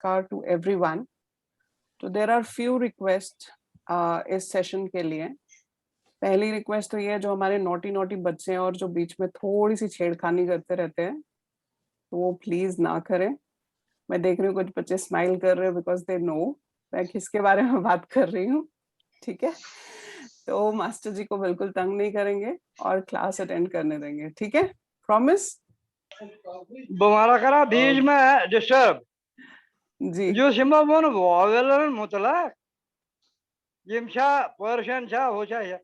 नमस्कार to everyone. तो there are few request इस सेशन के लिए। पहली रिक्वेस्ट तो ये है, जो हमारे नॉटी नॉटी बच्चे हैं और जो बीच में थोड़ी सी छेड़खानी करते रहते हैं, तो वो प्लीज ना करें। मैं देख रही हूँ कुछ बच्चे स्माइल कर रहे हैं बिकॉज दे नो मैं किसके बारे में बात कर रही हूँ। ठीक है, तो मास्टर जी को बिल्कुल तंग नहीं करेंगे और क्लास अटेंड करने देंगे। ठीक है, प्रॉमिस। बमारा करा बीच में डिस्टर्ब जी जो सिंबल बोन वॉवेलन मुतलक यमशा पर्शियन शा हो चाहे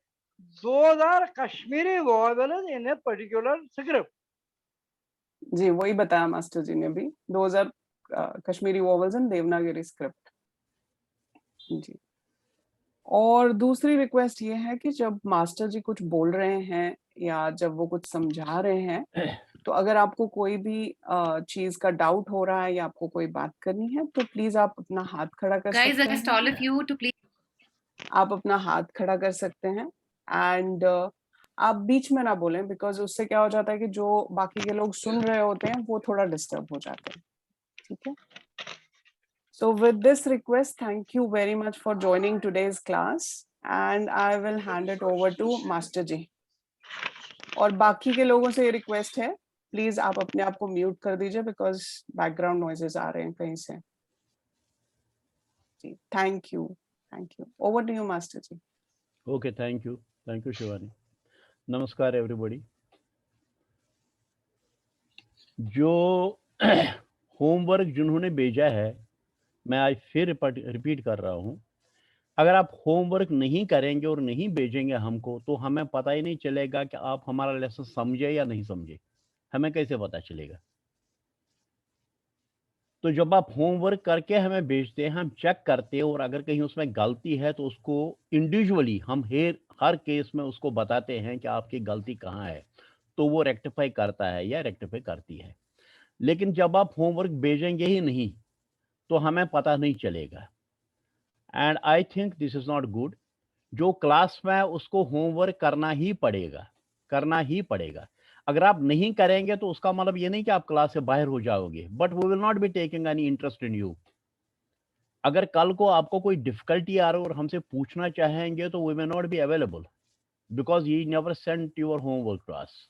2000 कश्मीरी वॉवेलन इन ए पर्टिकुलर स्क्रिप्ट। जी, वही बताया मास्टर जी ने भी, 2000 कश्मीरी वॉवल्स इन देवनागरी स्क्रिप्ट। जी, और दूसरी रिक्वेस्ट ये है कि जब मास्टर जी कुछ बोल रहे हैं या जब वो कुछ समझा रहे हैं, तो अगर आपको कोई भी चीज का डाउट हो रहा है या आपको कोई बात करनी है, तो प्लीज आप अपना हाथ खड़ा कर Guys, सकते I request हैं। all of you to please. आप अपना हाथ खड़ा कर सकते हैं एंड आप बीच में ना बोलें, बिकॉज उससे क्या हो जाता है कि जो बाकी के लोग सुन रहे होते हैं वो थोड़ा डिस्टर्ब हो जाते हैं। ठीक है, so with this request, thank you very much for joining today's class and I will hand it over to master ji. और बाकी के लोगों से ये रिक्वेस्ट है, प्लीज आप अपने आप को म्यूट कर दीजिए बिकॉज बैकग्राउंड नॉइजेस आ रहे हैं कहीं से। जी, thank you, over to you master ji. Okay, thank you Shivani. नमस्कार एवरीबॉडी। जो होमवर्क जिन्होंने भेजा है, मैं आज फिर रिपीट कर रहा हूं, अगर आप होमवर्क नहीं करेंगे और नहीं भेजेंगे हमको, तो हमें पता ही नहीं चलेगा कि आप हमारा लेसन समझे या नहीं समझे। हमें कैसे पता चलेगा? तो जब आप होमवर्क करके हमें भेजते हैं, हम चेक करते हैं और अगर कहीं उसमें गलती है तो उसको इंडिविजुअली हम हर केस में उसको बताते हैं कि आपकी गलती कहाँ है, तो वो रेक्टिफाई करता है या रेक्टिफाई करती है। लेकिन जब आप होमवर्क भेजेंगे ही नहीं तो हमें पता नहीं चलेगा, and I think this is not good. जो क्लास में है उसको होमवर्क करना ही पड़ेगा। अगर आप नहीं करेंगे तो उसका मतलब ये नहीं कि आप क्लास से बाहर हो जाओगे, but we will not be taking any interest in you. अगर कल को आपको कोई डिफिकल्टी आ रही है और हमसे पूछना चाहेंगे तो we may not be available because you never send your homework to us.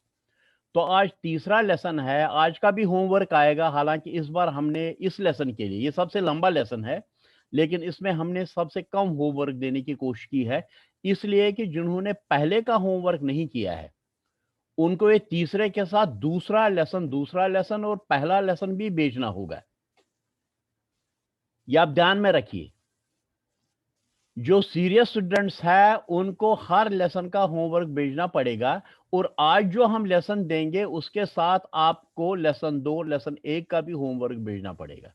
तो आज तीसरा लेसन है, आज का भी होमवर्क आएगा। हालांकि इस बार हमने इस लेसन के लिए, ये सबसे लंबा लेसन है, लेकिन इसमें हमने सबसे कम होमवर्क देने की कोशिश की है, इसलिए कि जिन्होंने पहले का होमवर्क नहीं किया है उनको ये तीसरे के साथ दूसरा लेसन और पहला लेसन भी भेजना होगा। ये आप ध्यान में रखिए। जो सीरियस स्टूडेंट्स है उनको हर लेसन का होमवर्क भेजना पड़ेगा, और आज जो हम लेसन देंगे उसके साथ आपको लेसन 2, लेसन 1 का भी होमवर्क भेजना पड़ेगा।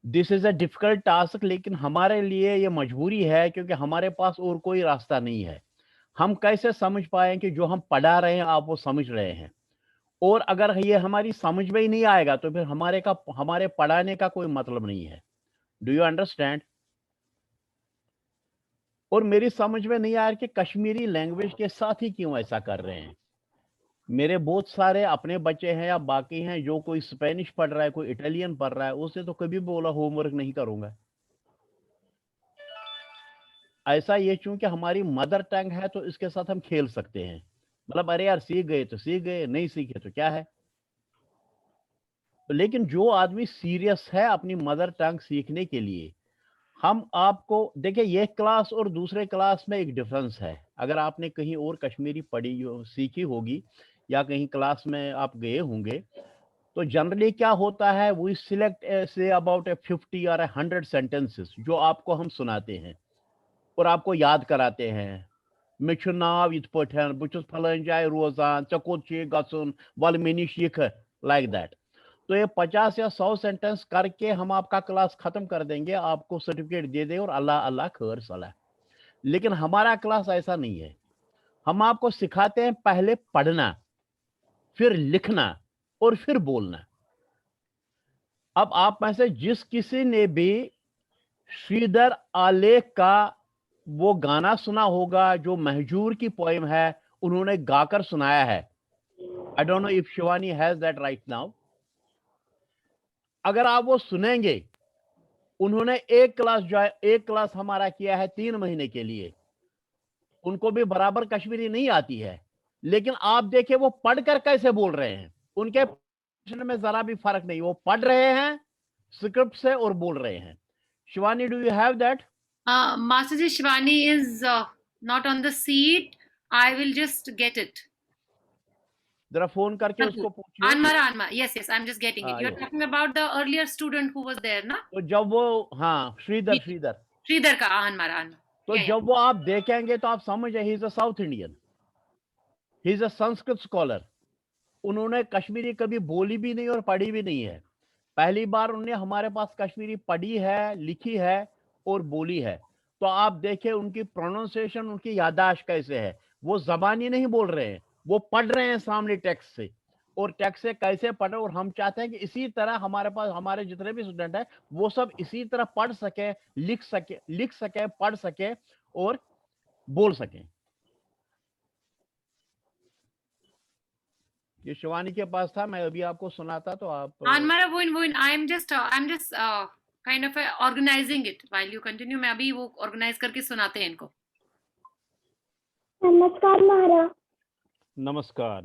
This is a difficult task, लेकिन हमारे लिए ये मजबूरी है क्योंकि हमारे पास और कोई रास्ता नहीं है। हम कैसे समझ पाए कि जो हम पढ़ा रहे हैं आप वो समझ रहे हैं, और अगर ये हमारी समझ में ही नहीं आएगा तो फिर हमारे पढ़ाने का कोई मतलब नहीं है। Do you understand? और मेरी समझ में नहीं आया कि कश्मीरी लैंग्वेज के साथ ही क्यों ऐसा कर रहे हैं। मेरे बहुत सारे अपने बच्चे हैं या बाकी हैं, जो कोई स्पेनिश पढ़ रहा है, कोई इटालियन पढ़ रहा है, उसने तो कभी बोला होमवर्क नहीं करूंगा। ऐसा ये चूंकि हमारी मदर टंग है तो इसके साथ हम खेल सकते हैं, मतलब अरे यार सीख गए तो सीख गए, नहीं सीखे तो क्या है। लेकिन जो आदमी सीरियस है अपनी मदर टंग सीखने के लिए, हम आपको देखिए, ये क्लास और दूसरे क्लास में एक डिफरेंस है। अगर आपने कहीं और कश्मीरी सीखी होगी या कहीं क्लास में आप गए होंगे, तो जनरली क्या होता है, वी सिलेक्ट से अबाउट 50 और 100 सेंटेंसेस जो आपको हम सुनाते हैं और आपको याद कराते हैं। मे छु नाव इत पठन, बह छुस फलान जाय रोजान, चे कोत छ गसुन, वल मे निश यिख, लाइक दैट। तो ये 50 या 100 सेंटेंस करके हम आपका क्लास खत्म कर देंगे, आपको सर्टिफिकेट दे दें और अल्लाह अल्लाह खैर सलाह। लेकिन हमारा क्लास ऐसा नहीं है। हम आपको सिखाते हैं पहले पढ़ना, फिर लिखना और फिर बोलना। अब आप में से जिस किसी ने भी श्रीधर आलेख का वो गाना सुना होगा जो महजूर की पोएम है, उन्होंने गाकर सुनाया है। I don't know if Shivani has that right now. अगर आप वो सुनेंगे उन्होंने एक क्लास हमारा किया है 3 महीने के लिए, उनको भी बराबर कश्मीरी नहीं आती है, लेकिन आप देखिए वो पढ़कर कैसे बोल रहे हैं, उनके प्रश्न में जरा भी फर्क नहीं, वो पढ़ रहे हैं स्क्रिप्ट से और बोल रहे हैं। Shivani, do you have that? Master Ji, Shivani is not on the seat. I will just get it. जरा फोन करके उसको पूछिए। Anmara. Yes, I'm just getting it. You're yes. talking about the earlier student who was there, na? तो जब वो, हाँ, Shridhar Sridhar का Anmara. तो जब वो आप देखेंगे तो आप समझे, he is a south Indian, he is a Sanskrit scholar. उन्होंने कश्मीरी कभी बोली भी नहीं और पढ़ी भी नहीं है, पहली बार उन्होंने हमारे पास कश्मीरी पढ़ी है, लिखी है और बोली है। तो आप देखिए उनकी प्रोनाउंसिएशन, उनकी याददाश्त कैसे है, वो जबानी नहीं बोल रहे हैं, वो पढ़ रहे हैं सामने टेक्स्ट से, और टेक्स्ट से कैसे पढ़े। और हम चाहते हैं कि इसी तरह हमारे पास हमारे जितने भी स्टूडेंट हैं वो सब इसी तरह पढ़ सके, लिख सके, पढ़ सके और बोल सके। ये शिवानी के पास था, मैं अभी आपको सुनाता तो आप। Anmara, woin. I'm just kind of organizing it while you continue. मैं अभी वो organize करके सुनाते हैं इनको। नमस्कार महाराज। नमस्कार।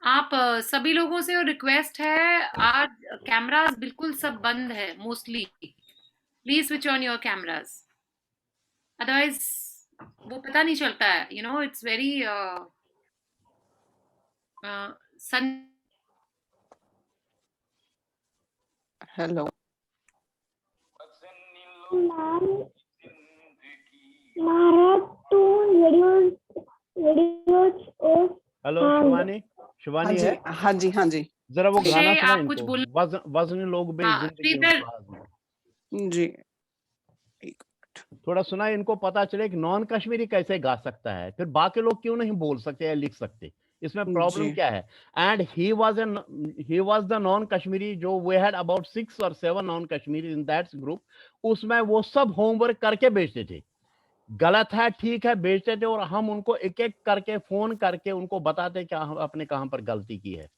आप सभी लोगों से रिक्वेस्ट है, आज कैमरास बिल्कुल सब बंद है mostly, please switch on your cameras, otherwise वो पता नहीं चलता है, you know, it's very hello Maharaj, तो वीडियोस और हेलो शिवानी है? हाँ जी। जरा वो गाना सुना आप कुछ इनको, वजन लोग भी जी, थोड़ा सुना, इनको पता चले कि नॉन कश्मीरी कैसे गा सकता है, फिर बाकी लोग क्यों नहीं बोल सकते या लिख सकते, इसमें प्रॉब्लम क्या है। And he was the non Kashmiri, जो we had about 6 or 7 non Kashmiri in that group, उसमें वो सब होमवर्क करके भेजते थे, गलत है ठीक है भेजते थे, और हम उनको एक एक करके फोन करके उनको बताते कि आपने कहां पर गलती की है।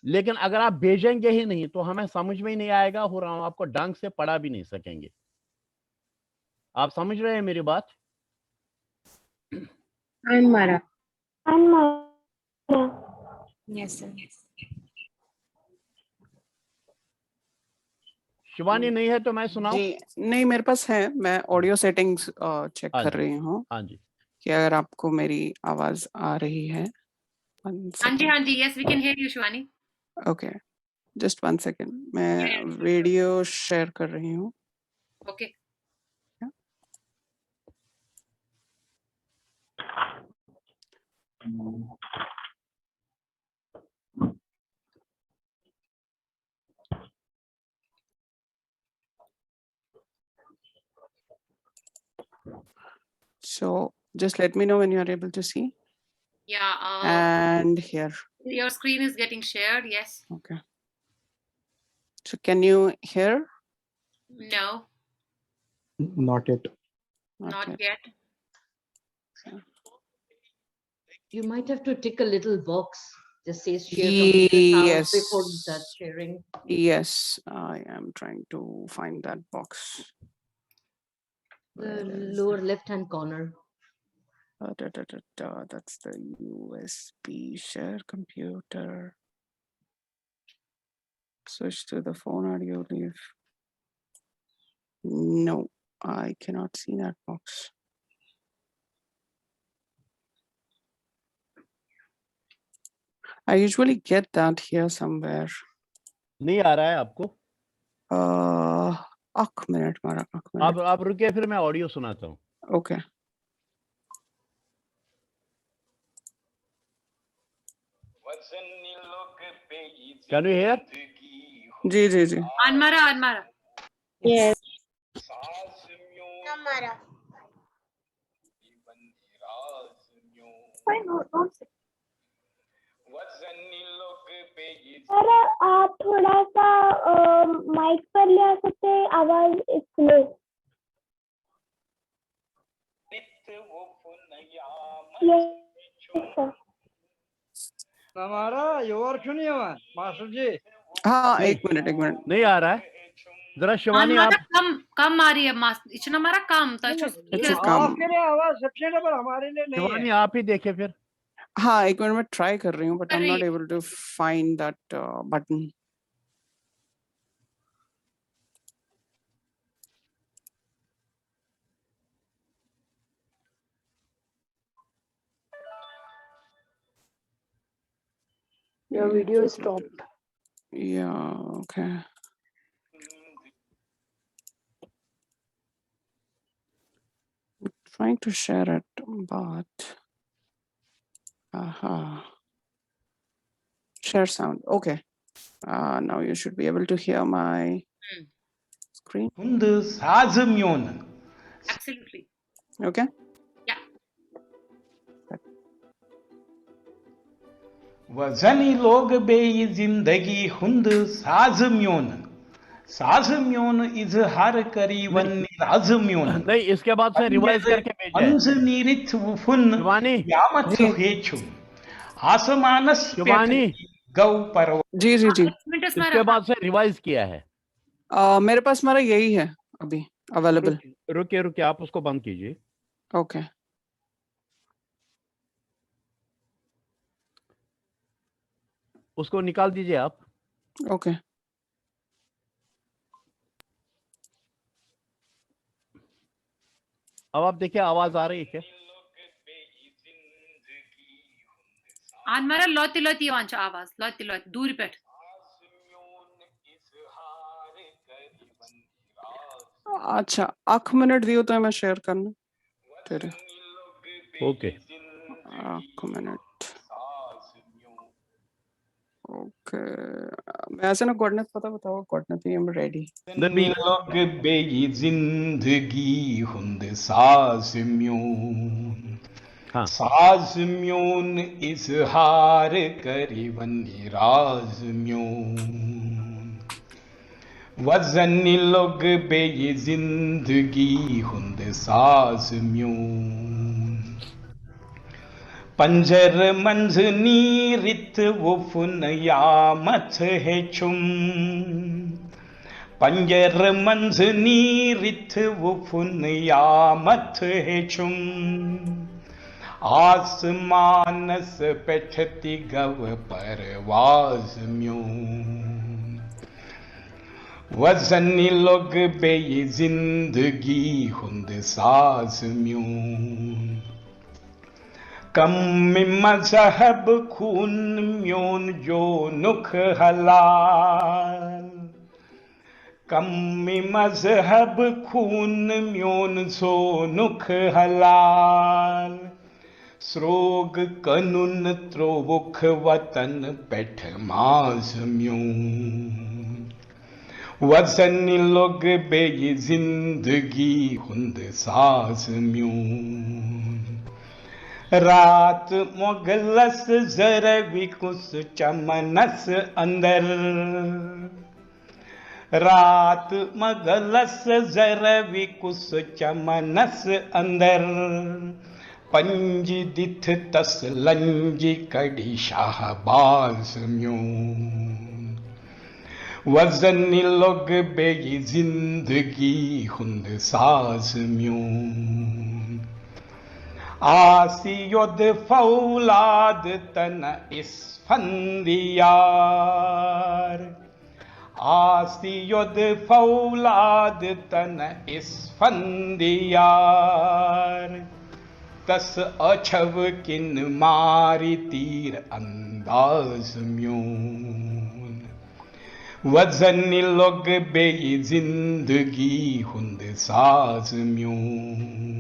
लेकिन अगर आप भेजेंगे ही नहीं तो हमें समझ में ही नहीं आएगा और हम आपको ढंग से पढ़ा भी नहीं सकेंगे। आप समझ रहे हैं मेरी बात? अनमरा। Yes sir. शिवानी नहीं है तो मैं सुनाऊं? जी नहीं, मेरे पास है, मैं ऑडियो सेटिंग्स चेक कर रही हूँ। हाँ जी, कि अगर आपको मेरी आवाज आ रही है। हाँ जी, yes we can hear you Shivani. Okay, just 1 second, मैं वीडियो शेयर कर रही हूँ। Okay. So just let me know when you are able to see. Yeah. And here. Your screen is getting shared. Yes. Okay. So can you hear? No. Not yet. Not yet. You might have to tick a little box. Just says share computer sound before you start sharing. Yes, I am trying to find that box. The lower left-hand corner. That's the USB share computer. Switch to the phone audio leave. No, I cannot see that box. I usually get that here somewhere. नहीं आ रहा है आपको? एक minute मारा, एक minute. आप रुकिए, फिर मैं ऑडियो सुनाता हूँ। ओके। Can you hear? जी। Anmara. Yes. सर आप थोड़ा सा माइक पर ले आ सकते हैं, आवाज स्लो। हमारा योर सुनिए मास्टर जी। हाँ नहीं। एक मिनट नहीं आ रहा है, जरा शिवानी आप हमारा कम आ रही है इचना हमारा कम तो It's a कम। आपके लिए आवाज सफिशिएंट है पर हमारे लिए नहीं शिवानी है। आप ही देखे फिर। हाँ एक मिनट मैं ट्राई कर रही हूँ बट कर आई एम रही not able to find that button. Your video is stopped. Yeah, okay. I'm trying to share it, but share sound. Okay. Now you should be able to hear my screen. Hund sazmyon. Absolutely. Okay. Yeah. वजनी लोग बेई जिंदगी हुंद साजम्योन साजम्योन इजहार करी one राजम्योन नहीं, इसके बाद से रिवाइज करके भेजना है। अंज नीरित वुफुन शिवानी यामत जी। हेचु आसमानस शिवानी। गौ परव जी इसके बाद से रिवाइज किया है। मेरे पास मेरा यही है अभी अवेलेबल। रुकिए आप उसको बंद कीजिए। ओके उसको निकाल दीजिए आप। ओके अब आप देखिए आवाज आ रही है क्या? हमारा लौती लौती आवाज लौती दूरी पेट। अच्छा 1 मिनट दियो तो मैं शेयर करना तेरे। Okay 1 minute. ओके मैं ऐसे ना कोऑर्डिनेट पता बताओ कोऑर्डिनेट आई एम रेडी। लोग बेई जिंदगी हुंद साजम्योन हाँ साजम्योन इजहार करी वनी राजम्योन वजनी लोग बेई जिंदगी हुंद साजम्योन पंजर मंज नीरित वुफुन यामत है चुम पंजर मंज नीरित वुफुन यामत है चुम आसमानस पेठती गव परवाज म्यून वजनी लोग बेई जिंदगी हुंद साज म्यून कम मजहब खून म्योन जो नुख हलाल कम मजहब खून म्योन जो नुख हलाल स्रोग कनुन त्रोवुख वतन पेठ माज म्योन वजनी लोग बेई जिंदगी हुंद साज म्योन रात मोगलस जर विकुस चमनस अंदर रात मगलस जर विकुस चमनस अंदर पंज दिथ तस लंजी कड़ी शाहबाज म्यून वजनी लोग बेई जिंदगी हुंद साज म्यून आसियोद फौलाद तन इसफंदियार आसियोद फौलाद तन इसफंदियार तस अछव किन मारी तीर अंदाज म्यून वजनी लोग बेई जिंदगी हुंद साज म्यून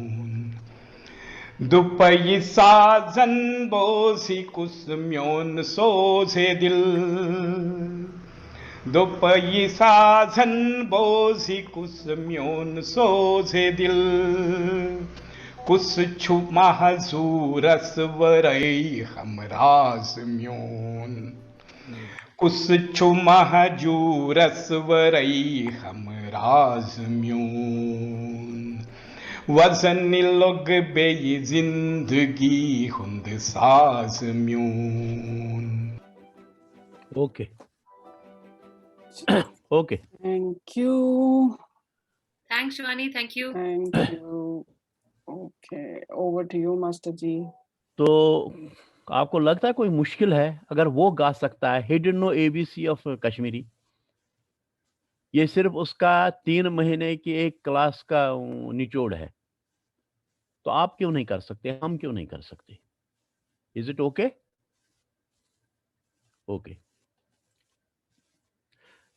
दुपई साजन बोसी कुसम्योन सोझे दिल दुपई साजन बोसी कुसम्योन सोझे दिल कुछ छु महजूरस वरई हमराज म्योन कुछ छु महजूरस वरई हमराज म्योन वजनी लोग बेई जिंदगी हुंद साज म्यून। Okay Okay. Thank you. Thanks, Shivani. Thank you. Thank you. Okay, over to you, Master Ji. तो आपको लगता है कोई मुश्किल है अगर वो गा सकता है he didn't know ABC of Kashmiri? ये सिर्फ उसका 3 महीने की एक क्लास का निचोड़ है। तो आप क्यों नहीं कर सकते? हम क्यों नहीं कर सकते? Is it okay? Okay.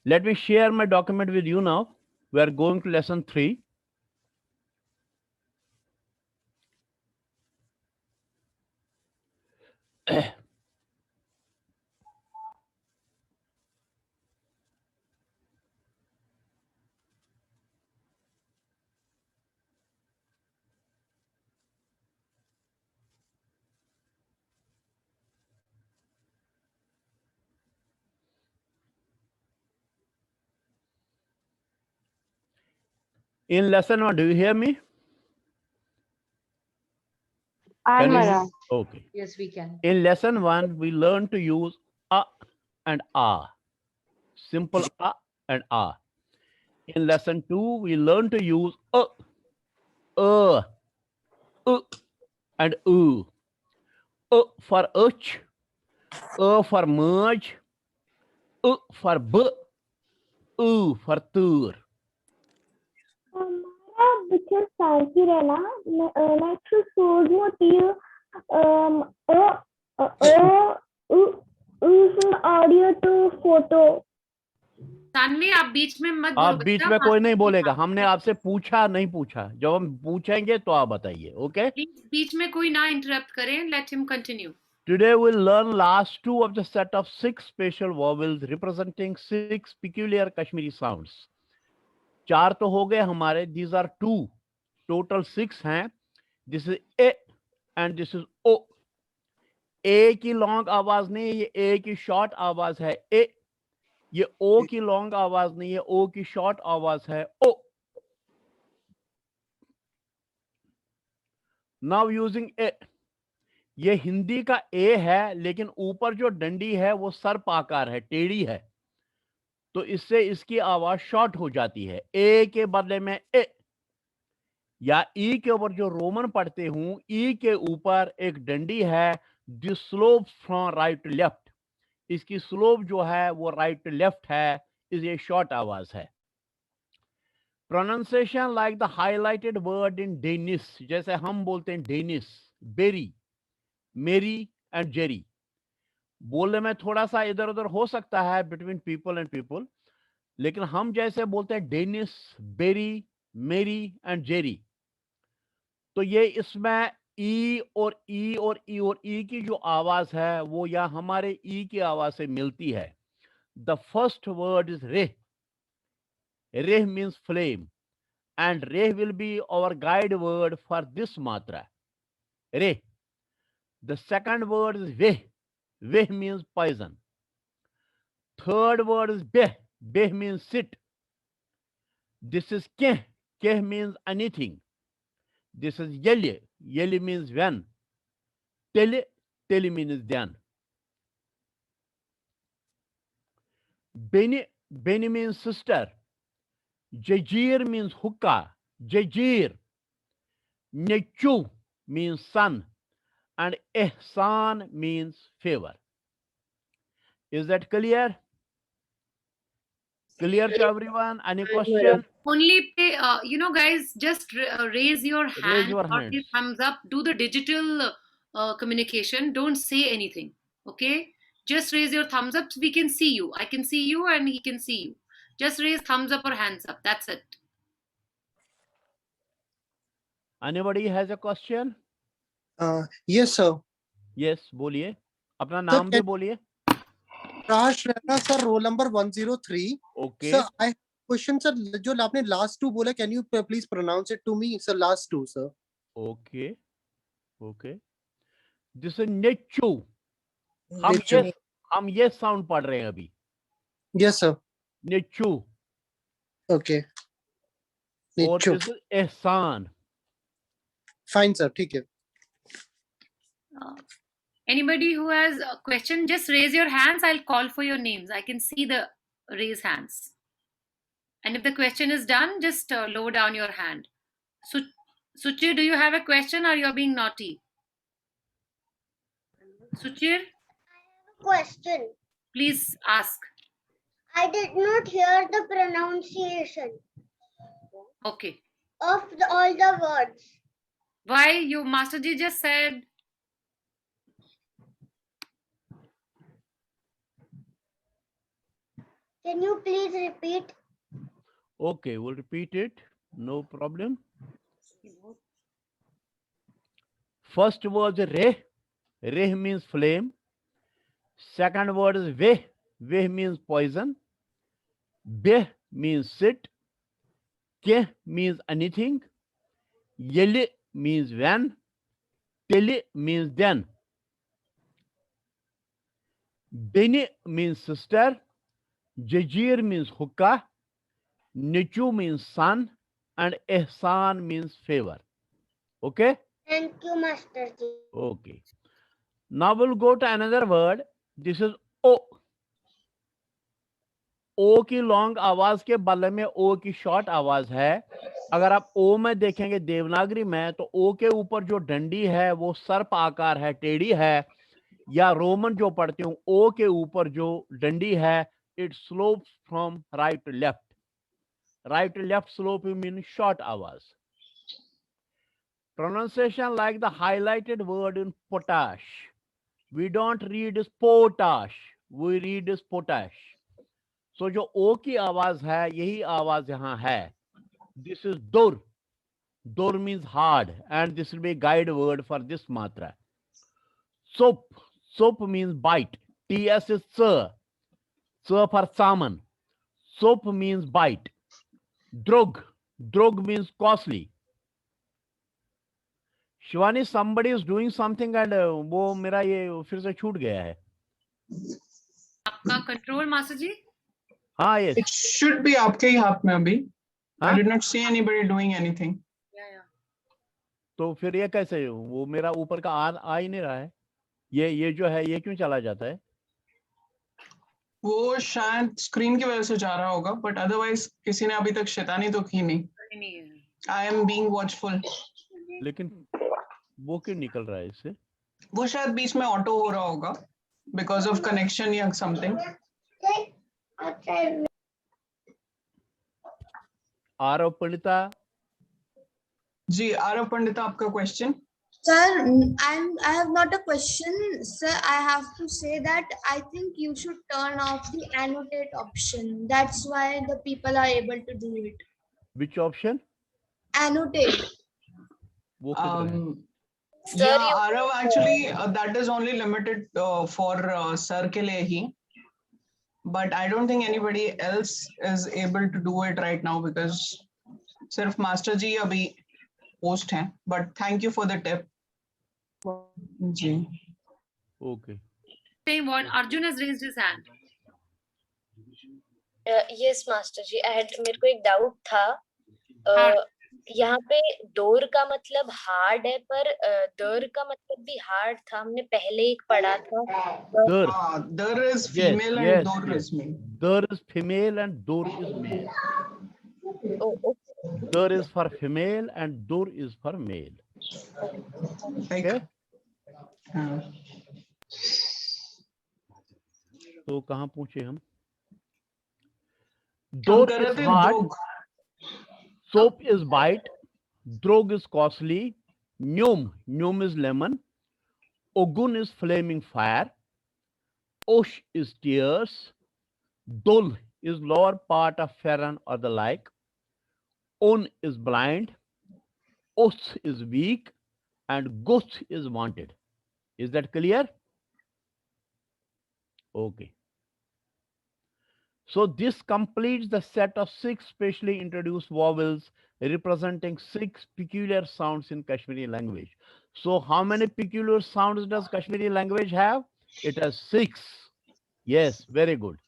Let me share my document with you now. We are going to lesson 3. In lesson 1, do you hear me? Can you- Anmara. Okay. Yes, we can. In lesson 1, we learn to use a and a. Simple a and a. In lesson 2, we learn to use and u. For uch, for merge, for b, for tur. हमारा बच्चा सारखी रहना next source motive from audio to photo. Saanvi, आप बीच में मत आप बोलो बीच बच्चा, में कोई मास्टर नहीं जी बोलेगा। बात हमने कर- आपसे पूछा नहीं पूछा, जब हम पूछेंगे तो आप बताइए। ओके, प्लीज बीच में कोई ना इंटरप्ट करें, let him continue. today we'll learn last 2 of the set of 6 special vowels representing 6 peculiar Kashmiri sounds. 4 तो हो गए हमारे, these are 2, total 6 हैं। This is a and this is o. ए की लॉन्ग आवाज नहीं, ये ए की शॉर्ट आवाज है ए। ये ओ की लॉन्ग आवाज नहीं है, ओ की शॉर्ट आवाज है ओ। नाउ यूजिंग ए, ये हिंदी का ए है, लेकिन ऊपर जो डंडी है वो सर्प आकार है, टेढ़ी है, तो इससे इसकी आवाज शॉर्ट हो जाती है। ए के बदले में ए, या ई के ऊपर जो रोमन पढ़ते हूं, ई के ऊपर एक डंडी है, this slope from right to left, इसकी स्लोप जो है वो राइट टू लेफ्ट है, इस ये शॉर्ट आवाज है। Pronunciation like the highlighted word in Dennis, जैसे हम बोलते हैं Dennis, berry, merry and Jerry. बोलने में थोड़ा सा इधर उधर हो सकता है बिटवीन पीपल एंड पीपल, लेकिन हम जैसे बोलते हैं Dennis, berry, merry and Jerry, तो ये इसमें ई और ई और ई और ई की जो आवाज है वो या हमारे ई की आवाज से मिलती है। द फर्स्ट वर्ड इज रेह। रेह means flame, and reh will be our guide word for this matra, reh. The second word is veh. Veh means poison. Third word is beh. Beh means sit. This is keh. Keh means anything. This is yeli. Yeli means when. Tele. Tele means then. Beni. Beni means sister. Jajir means hookah. Jajir. Nechu means son. And ihsan means favor. Is that clear? Clear to everyone? Any question? Only pay, guys, just raise your hand Raise your or hands. give thumbs up. Do the digital communication. Don't say anything. Okay? Just raise your thumbs up so we can see you. I can see you and he can see you. Just raise thumbs up or hands up. That's it. Anybody has a question? Yes, sir. Yes, बोलिए। अपना नाम भी बोलिए। Raj Rana, sir, roll number 103. Okay. Sir, I question, sir. जो आपने last two बोला, can you please pronounce it to me, sir? Last two, sir. Okay. Okay. This is nechu. Nechu. हम ये साउंड पढ़ रहे हैं अभी। Yes, sir. नेचू। Okay. और Nechu. this is एहसान। Fine, sir. ठीक है। Anybody who has a question, just raise your hands. I'll call for your names. I can see the raise hands. And if the question is done, just lower down your hand. Suchir, do you have a question or you're being naughty? Suchir, Question. please ask. I did not hear the pronunciation Okay. of all the words. Why? You Masterji just said. Can you please repeat? Okay, we'll repeat it. No problem. First word is reh. Reh means flame. Second word is veh. Veh means poison. Beh means sit. Keh means anything. Yele means when. Tele means then. Beni means sister. Jajir means hookah. Nichu means sun. And ihsan means favor. Okay? Thank you, Master Ji. Okay. Now we'll go to another word. This is O. ओ की long आवाज के बदले में ओ की short आवाज है. अगर आप ओ में देखेंगे देवनागरी में तो ओ के ऊपर जो डंडी है वो सर्प आकार है, टेढ़ी है. या रोमन जो पढ़ते हो ओ के ऊपर जो डंडी है it slopes from right to left. Right to left slope mean short आवाज. Pronunciation like the highlighted word in potash. We don't read as potash, we read as potash. So जो ओ की आवाज है यही आवाज यहाँ है. This is dur. Dur means hard and this will be a guide word for this matra. Soap. Soap means bite. TS is sir. Sir for salmon. Soap means bite. Drug. Drug means costly. Shivani, somebody is doing something and वो मेरा ये फिर से छूट गया है. आपका control master जी. हाँ, yes. It should be आपके ही हाथ में अभी. I did not see anybody doing anything. तो फिर ये कैसे वो मेरा ऊपर का आ ही नहीं रहा है. ये जो है ये क्यों चला जाता है? वो शायद स्क्रीन की वजह से जा रहा होगा, but otherwise किसी ने अभी तक शैतानी तो की नहीं. I am being watchful. लेकिन वो क्यों निकल रहा है इससे? वो शायद बीच में ऑटो हो रहा होगा because of connection या something. आरव पंडिता. जी, आरव पंडिता, आपका question. Sir, I have not a question. Sir, I have to say that I think you should turn off the annotate option. That's why the people are able to do it. Which option? Annotate. वो किधर है? Yeah, Arav, actually that is only limited for sir के लिए ही. But I don't think anybody else is able to do it right now because सिर्फ master ji अभी post हैं. But thank you for the tip. जी. Okay. Same what Arjun has raised his hand. Yes, master ji. मेरे को एक doubt था. यहाँ पे डोर का मतलब हार्ड है पर दर का मतलब भी हार्ड था. हमने पहले एक पढ़ा था. दर is female and dor is male. Dor is female and dor is male. Oh, okay. Dor is for female and dor is for male. Okay. तो कहाँ पूछे हम? Dor is hard. Soap is bite. Drog is costly. Nyum is lemon. Ogun is flaming fire. Osh is tears. Dul is lower part of Ferran or the like. On is blind. Os is weak. And Gus is wanted. Is that clear? Okay. So this completes the set of 6 specially introduced vowels representing 6 peculiar sounds in Kashmiri language. So how many peculiar sounds does Kashmiri language have? It has 6. Yes, very good.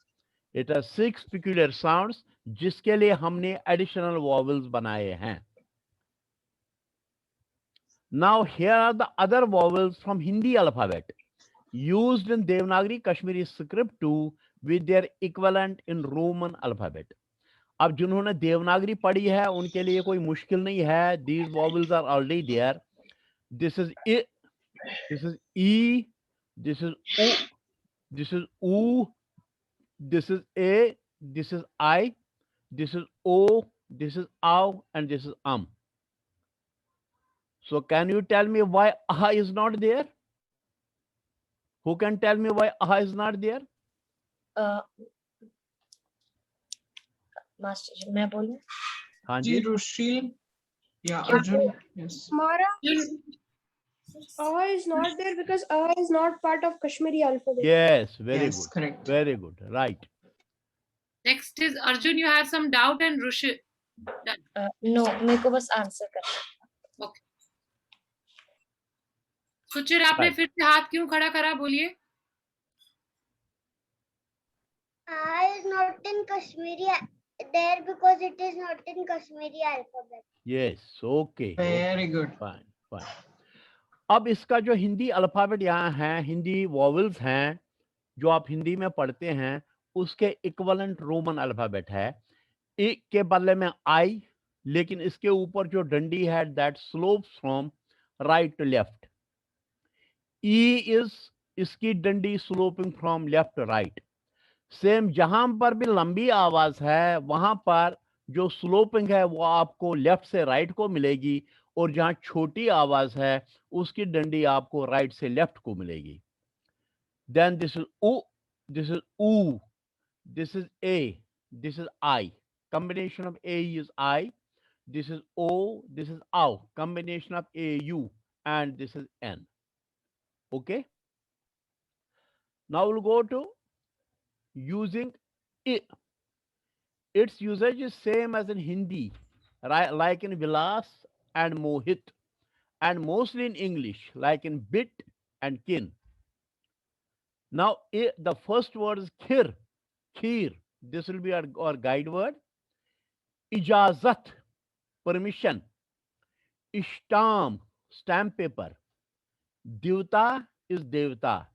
It has 6 peculiar sounds जिसके लिए हमने additional vowels बनाए हैं. Now here are the other vowels from Hindi alphabet used in Devanagari Kashmiri script to with their equivalent in Roman alphabet. अब जिन्होंने देवनागरी पढ़ी है उनके लिए कोई मुश्किल नहीं है. These vowels are already there. This is I, this is E, this is O, this is U, this is A, this is I, this is O, this is OW, and this is So can you tell me why AHA is not there? Who can tell me why AHA is not there? Master ji मैं बोलूं? हाँ जी जी. रुशील या Arjun. Yes. Mara, is not there because is not part of Kashmiri alphabet. Yes, very Yes, good. correct. Very good. Right. Next is Arjun, you have some doubt, and Rushil. No मेरे को बस answer करना. Okay. सुचिर आपने Right. फिर से हाथ क्यों खड़ा करा, बोलिए. Is not in Kashmiri there because it is not in Kashmiri alphabet. Yes. Okay. Very good. Fine. Fine. अब इसका जो हिंदी अल्फाबेट यहाँ है, हिंदी वॉवल्स हैं जो आप हिंदी में पढ़ते हैं, उसके इक्विवेलेंट रोमन अल्फाबेट है. ए के बदले में आई, लेकिन इसके ऊपर जो डंडी है that slopes from right to left. E is, इसकी डंडी sloping from left to right. Same जहां पर भी लंबी आवाज है वहां पर जो स्लोपिंग है वो आपको लेफ्ट से राइट को मिलेगी, और जहां छोटी आवाज है उसकी डंडी आपको राइट से लेफ्ट को मिलेगी. देन दिस इज उ, दिस इज ऊ, this is a, this is I. Combination of A is I. This is O. This is OW. Combination of A, U, and this is N. Okay. Now we'll go to using I. Its usage is same as in Hindi, right? Like in Vilas and Mohit, and mostly in English, like in bit and kin. Now the first word is khir. Khir. This will be our guide word. Ijazat, permission. Ishtam, stamp paper. Devta is devta.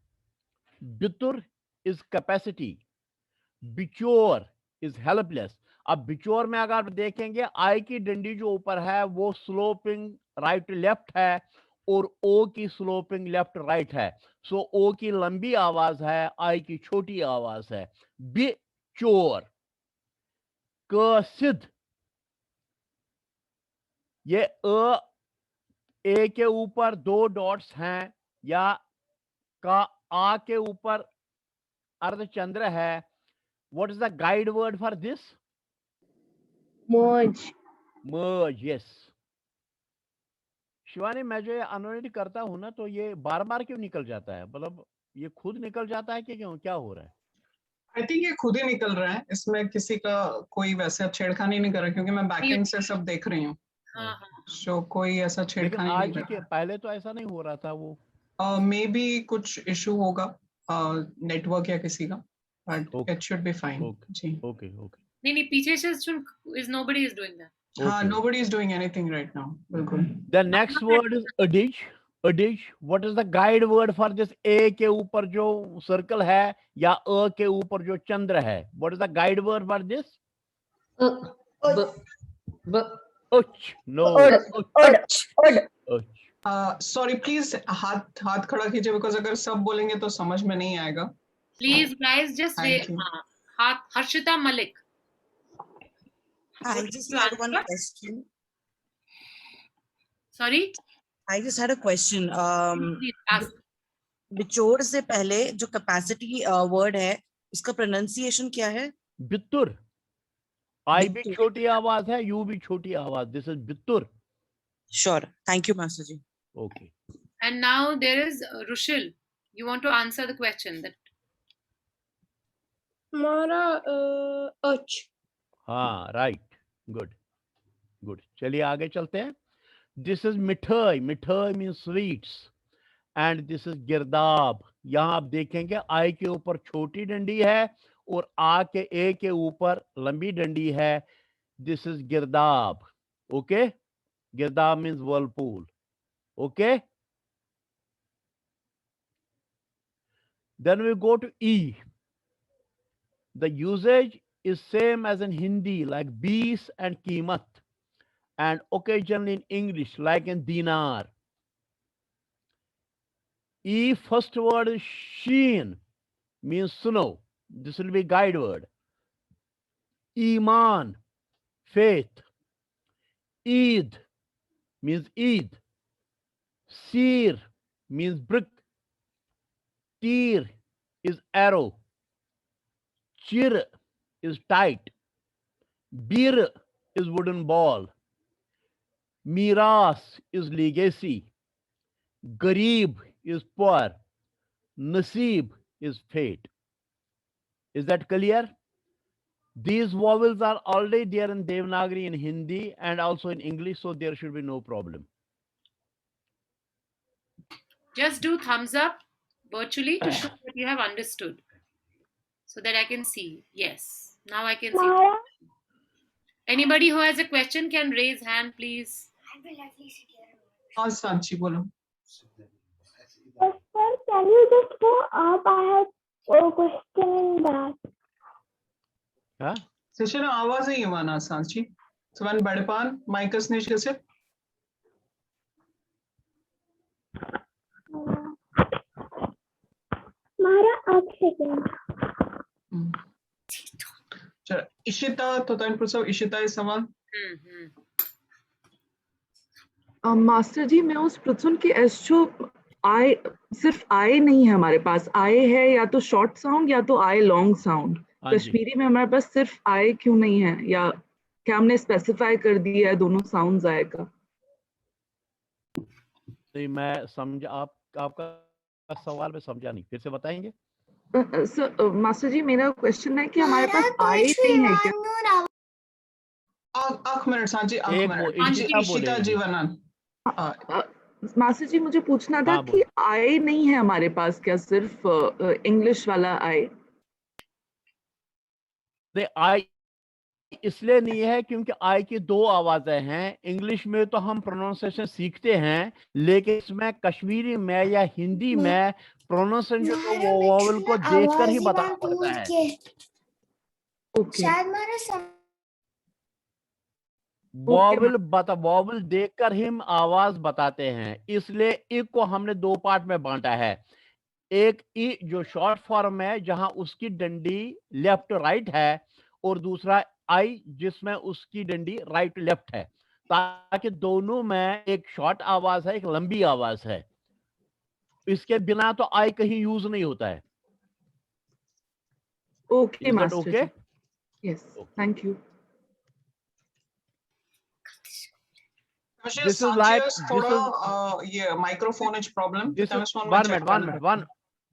Bitur is capacity. Bichor is helpless. अब बिचोर में अगर आप देखेंगे आई की डंडी जो ऊपर है वो स्लोपिंग राइट लेफ्ट है और ओ की स्लोपिंग लेफ्ट राइट है. सो ओ की लंबी आवाज है, आई की छोटी आवाज है. बिचोर. कसिद, ये ए के ऊपर 2 डॉट्स हैं या का आ के ऊपर अर्धचंद्र है. What is the guide word for this? Merge. Merge. Yes. Shivani, मैं जो ये अनोटेट करता हूं ना तो ये बार बार क्यों निकल जाता है? मतलब ये खुद निकल जाता है कि क्यों, क्या हो रहा है? आई थिंक ये खुद ही निकल रहा है, इसमें किसी का कोई वैसे छेड़खानी नहीं कर रहा, क्योंकि मैं बैकएंड से सब देख रही हूँ. सो कोई ऐसा छेड़खानी नहीं कर रहा. पहले तो ऐसा नहीं हो रहा था. वो मे बी कुछ इशू होगा नेटवर्क या किसी का, but it should be fine. जी. ओके. नहीं, पीछे से is nobody is doing that. हाँ, nobody is doing anything right now. बिल्कुल. The next word is adij. Adij. What is the guide word for this A के ऊपर जो circle है या अ के ऊपर जो चंद्र है? What is the guide word for this? उच. No. सॉरी, प्लीज हाथ खड़ा कीजिए, बिकॉज अगर सब बोलेंगे तो समझ में नहीं आएगा. Please guys, just हाथ. Harshita Malik. I just had one question. Sorry? I just had a question. बिचोर से पहले जो कैपेसिटी वर्ड है उसका प्रोनाउंसिएशन क्या है? बितुर. आई भी छोटी आवाज है, यू भी छोटी आवाज. This is Bitur. Sure. Thank you, Master Ji. Okay. And now there is Rushil. You want to answer the question that Mara, हाँ, right. Good. चलिए आगे चलते हैं. This is मिठाई. मिठाई means sweets. And this is गिरदाब. यहाँ आप देखेंगे आई के ऊपर छोटी डंडी है और ए के ऊपर लंबी डंडी है. This is गिरदाब. Okay? गिरदाब means whirlpool. Okay? Then we go to E. The usage is same as in Hindi, like bees and कीमत, and occasionally in English, like in dinar. First word is sheen, means snow. This will be guide word. Iman, faith. Eid means Eid. Seer means brick. Tir is arrow. Chir is tight. Bir is wooden ball. Miras is legacy. Garib is poor. Nasib is fate. Is that clear? These vowels are already there in Devanagari, in Hindi, and also in English, so there should be no problem. Just do thumbs up virtually to show that you have understood, so that I can see. Yes, now I can see. Anybody who has a question can raise hand, please. हाँ सांची बोलो. Sir, can you just go up? I have a question in that. Huh? Session आवाज ही माना Sanchi. Swan बड़पान माइकस निश कैसे? Mara up second. चलो इशिता तो ताइन पुरुषों इशिता इस सवाल. मास्टर जी मैं उस पृथुन की एस्ट्रो आई सिर्फ आई नहीं है हमारे पास. आई है या तो शॉर्ट साउंड या तो आई लॉन्ग साउंड. कश्मीरी में हमारे पास सिर्फ आई क्यों नहीं है, या क्या हमने स्पेसिफाई कर दिया है दोनों साउंड्स आए का? नहीं मैं समझा आपका सवाल में समझा नहीं, फिर से बताएंगे? सर मास्टर जी मेरा क्वेश्चन है कि हमारे पास आई नहीं है क्या? आख मिनट सांची आख मिनट इशिता जीवनान. मास्टर जी मुझे पूछना था कि आई नहीं है हमारे पास क्या, सिर्फ इंग्लिश वाला आई? आई इसलिए नहीं है क्योंकि आई की दो आवाजें हैं. इंग्लिश में तो हम प्रोनाउंसिएशन सीखते हैं, लेकिन इसमें कश्मीरी में या हिंदी में प्रोनाउंसिएशन को वोवेल को देखकर ही बताना पड़ता है. वोवेल देखकर ही हम आवाज बताते हैं. इसलिए एक को हमने दो पार्ट में बांटा है. एक ई जो शॉर्ट फॉर्म है जहां उसकी डंडी लेफ्ट राइट है, और दूसरा आई जिसमें उसकी डंडी राइट लेफ्ट है, ताकि दोनों में एक शॉर्ट आवाज है, एक लंबी आवाज है. इसके बिना तो आई कहीं यूज नहीं होता है. Okay master ji. Yes thank you. This is like yeah, microphone problem. This is,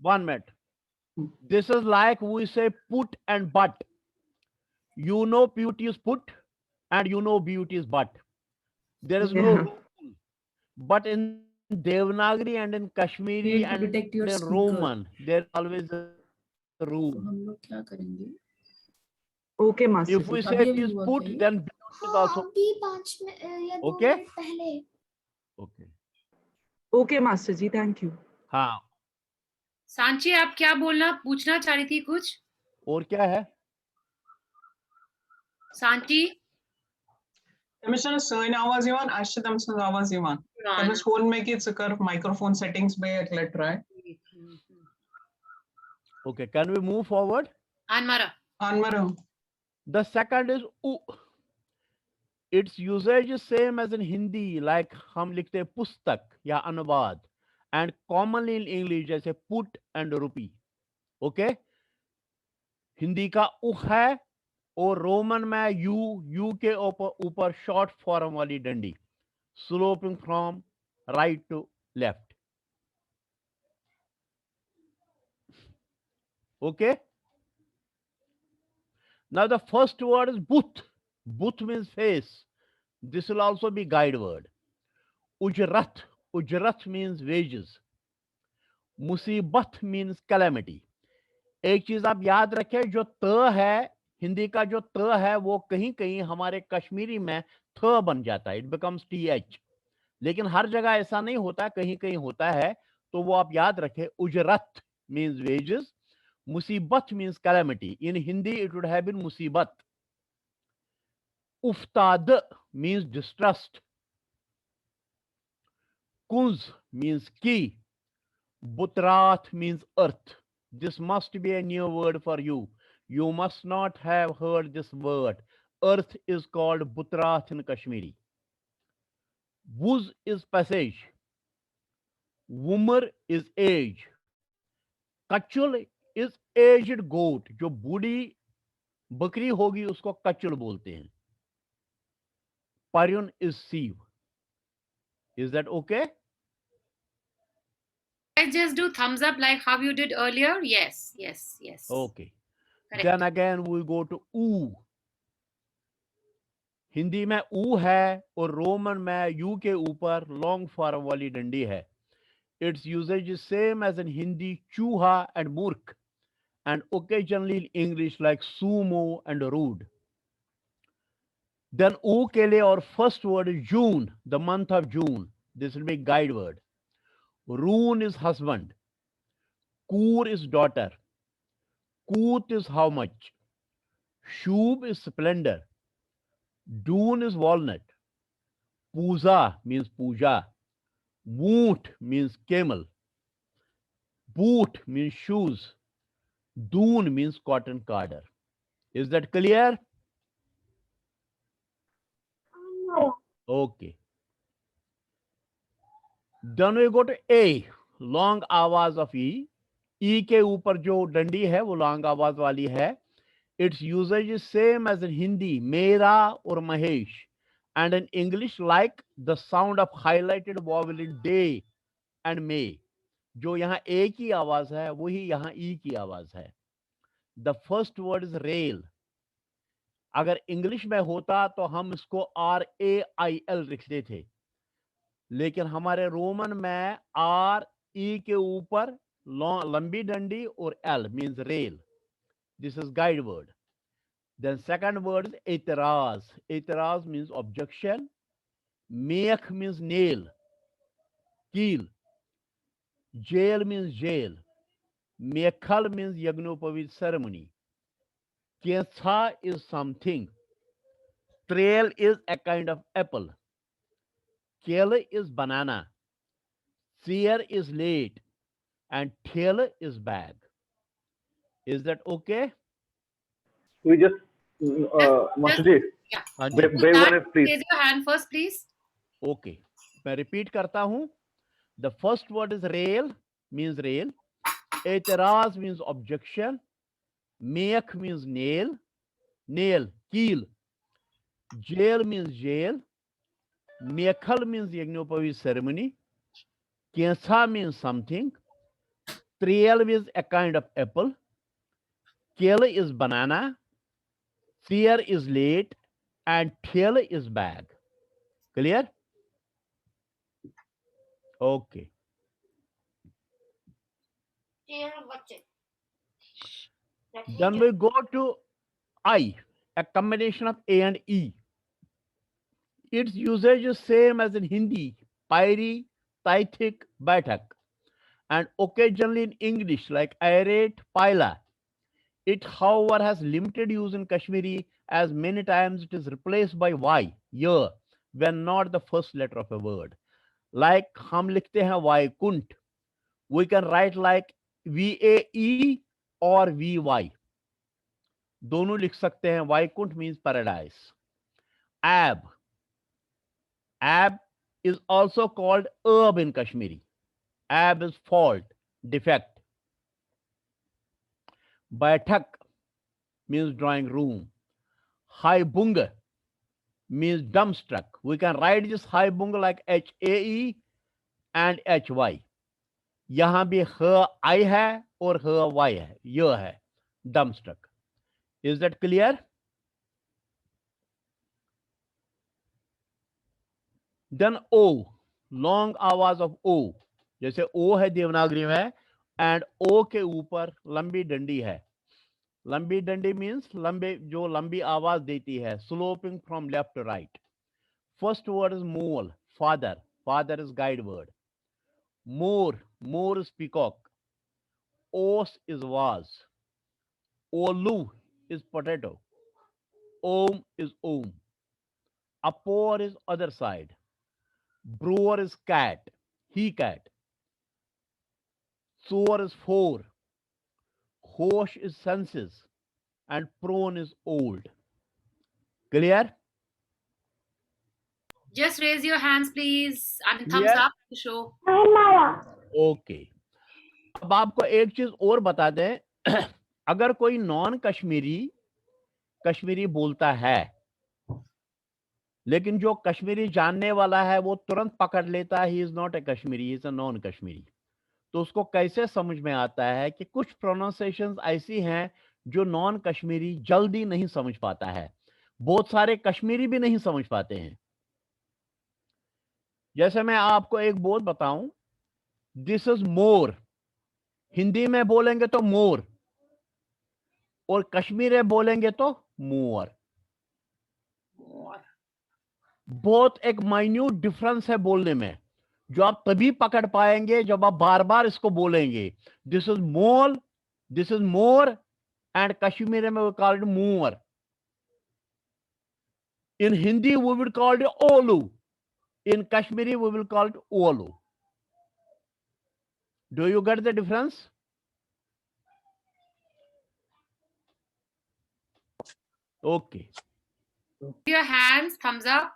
one minute. This is like we say put and but. You know put is put and you know but is but. There is no rule. But in Devanagari and in Kashmiri and in Roman, there always a rule. हम लोग क्या करेंगे? Okay, master. If we say it is put, then but is also. Okay. Okay. Okay, master ji, thank you. हाँ. सांची आप क्या पूछना चाह रही थी कुछ? और क्या है? सांची? Commissioner Sir आवाज इवान आश्चर्य तमसन आवाज इवान. तमिस फोन में कि कर microphone settings में एक let try. Okay, can we move forward? Anmara. The second is u. Its usage is same as in Hindi, like हम लिखते हैं पुस्तक या अनुवाद, and commonly in English जैसे put and rupee. Okay? Hindi का उ है और रोमन में यू के ऊपर शॉर्ट फॉर्म वाली डंडी, sloping from right to left. Okay? Now the first word is buth. Buth means face. This will also be guide word. Ujrat. Ujrat means wages. Musibat means calamity. एक चीज आप याद रखें, जो त है हिंदी का, जो त है वो कहीं कहीं हमारे कश्मीरी में थ बन जाता है, इट बिकम्स th. लेकिन हर जगह ऐसा नहीं होता, कहीं कहीं होता है, तो वो आप याद रखें. उजरत means wages. Musibat means calamity. In Hindi, it would have been musibat. Uftad means distrust. Kunz means key. Butrat means earth. This must be a new word for you. You must not have heard this word. Earth is called Butrat in Kashmiri. Wuz is passage. Wumar is age. Kachul is aged goat. जो बूढ़ी बकरी होगी उसको कचुल बोलते हैं. Paryun is sieve. Is that okay? I just do thumbs up like how you did earlier. Yes, yes, yes. Okay. Correct. Then again we go to u. Hindi में ऊ है और रोमन में यू के ऊपर लॉन्ग फॉर्म वाली डंडी है. Its usage is same as in Hindi चूहा and मूर्ख, and occasionally in English like sumo and rude. Then u के लिए और first word is June, the month of June. This will be guide word. Roon is husband. Kur is daughter. Koot is how much. Shub is splendor. Doon is walnut. Puja means puja. Woot means camel. Boot means shoes. Doon means cotton cardder. Is that clear? Okay. Then we go to A. Long आवाज of E. E के ऊपर जो डंडी है वो long आवाज वाली है. Its usage is same as in Hindi, Mera or Mahesh, and in English like the sound of highlighted vowel in day and may. जो यहाँ A की आवाज है वही यहाँ E की आवाज है. The first word is rail. अगर इंग्लिश में होता तो हम इसको RAIL लिखते थे, लेकिन हमारे रोमन में RE के ऊपर लंबी डंडी और L means rail. This is guide word. Then second word is itiraz. Itiraz means objection. Mekh means nail, keel. Jail means jail. Mekhal means Yagnopavit ceremony. Ketha is something. Trail is a kind of apple. Kel is banana. Seer is late. And tail is bag. Is that okay? We just, Master Ji, Yeah. हाँ जी. brave one is please. Raise your hand first, please. Okay. मैं repeat करता हूँ. The first word is rail, means rail. Etiraz means objection. Mekh means nail, nail, keel. Jail means jail. Mekhal means Yagnopavi ceremony. Ketha means something. Trail is a kind of apple. Kel is banana. Seer is late. And tail is bag. Clear? Okay. Then we go to I, a combination of A and E. Its usage is same as in Hindi, Pairi, Taithik, Baitak, and occasionally in English like aerate, Paila. It, however, has limited use in Kashmiri as many times it is replaced by Y, year, when not the first letter of a word. Like हम लिखते हैं Vaikunt, we can write like VAE or VY. दोनों लिख सकते हैं. Vaikunt means paradise. Ab. Ab is also called herb in Kashmiri. Ab is fault, defect. Baitak means drawing room. Haibung means dumbstruck. We can write this Haibung like HAE and HY. यहाँ भी ह I है और ह Y है, यह है dumbstruck. Is that clear? Then O, long आवाज of O. जैसे O है देवनागरी में and O के ऊपर लंबी डंडी है. लंबी डंडी means लंबे जो लंबी आवाज देती है, sloping from left to right. First word is mole, father. Father is guide word. More, more is peacock. Os is vase. Olu is potato. Om is om. Apor is other side. Brewer is cat. He cat. Sower is four. Hosh is senses. And prone is old. Clear? Just raise your hands, please, and thumbs Clear? up to show. Okay अब आपको एक चीज और बता दें अगर कोई non Kashmiri बोलता है लेकिन जो कश्मीरी जानने वाला है वो तुरंत पकड़ लेता है he is not a Kashmiri, he is a non Kashmiri, तो उसको कैसे समझ में आता है कि कुछ प्रोनाउंसिएशंस ऐसी हैं जो नॉन कश्मीरी जल्दी नहीं समझ पाता है, बहुत सारे कश्मीरी भी नहीं समझ पाते हैं। जैसे मैं आपको एक बोल बताऊं, दिस इज मोर, हिंदी में बोलेंगे तो मोर और कश्मीरी बोलेंगे तो मोर। बहुत एक माइन्यूट डिफरेंस है बोलने में जो आप तभी पकड़ पाएंगे जब आप बार बार इसको बोलेंगे। दिस इज मोर एंड कश्मीरी में वी कॉल इट मोर। In Hindi we will call it ओलू, in Kashmiri we will call it ओलू। Do you get the difference? Okay. Your hands, thumbs up.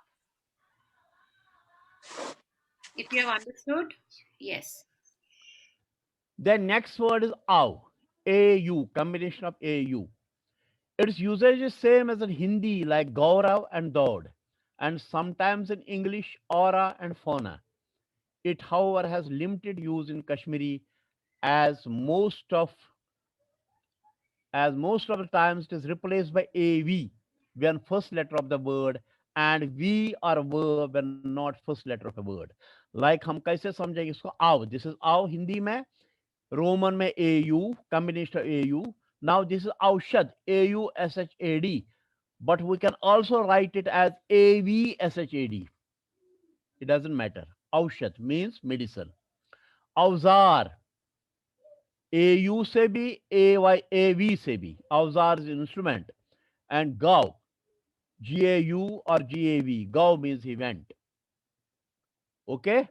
If you have understood, yes. The next word is au, A-U, combination of A-U. Its usage is same as in Hindi like Gaurav and Daud, and sometimes in English aura and fauna. It, however, has limited use in Kashmiri as most of the times it is replaced by AV when first letter of the word and V or verb when not first letter of a word. Like हम कैसे समझेंगे इसको? आओ, this is आओ हिंदी में, Roman में AU, combination of AU. Now this is औषध, AUSHAD, but we can also write it as AVSHAD. It doesn't matter. औषध means medicine. औजार AU से भी, AV से भी, औजार is instrument, and GAU, GAU or GAV, GAU means event. Okay?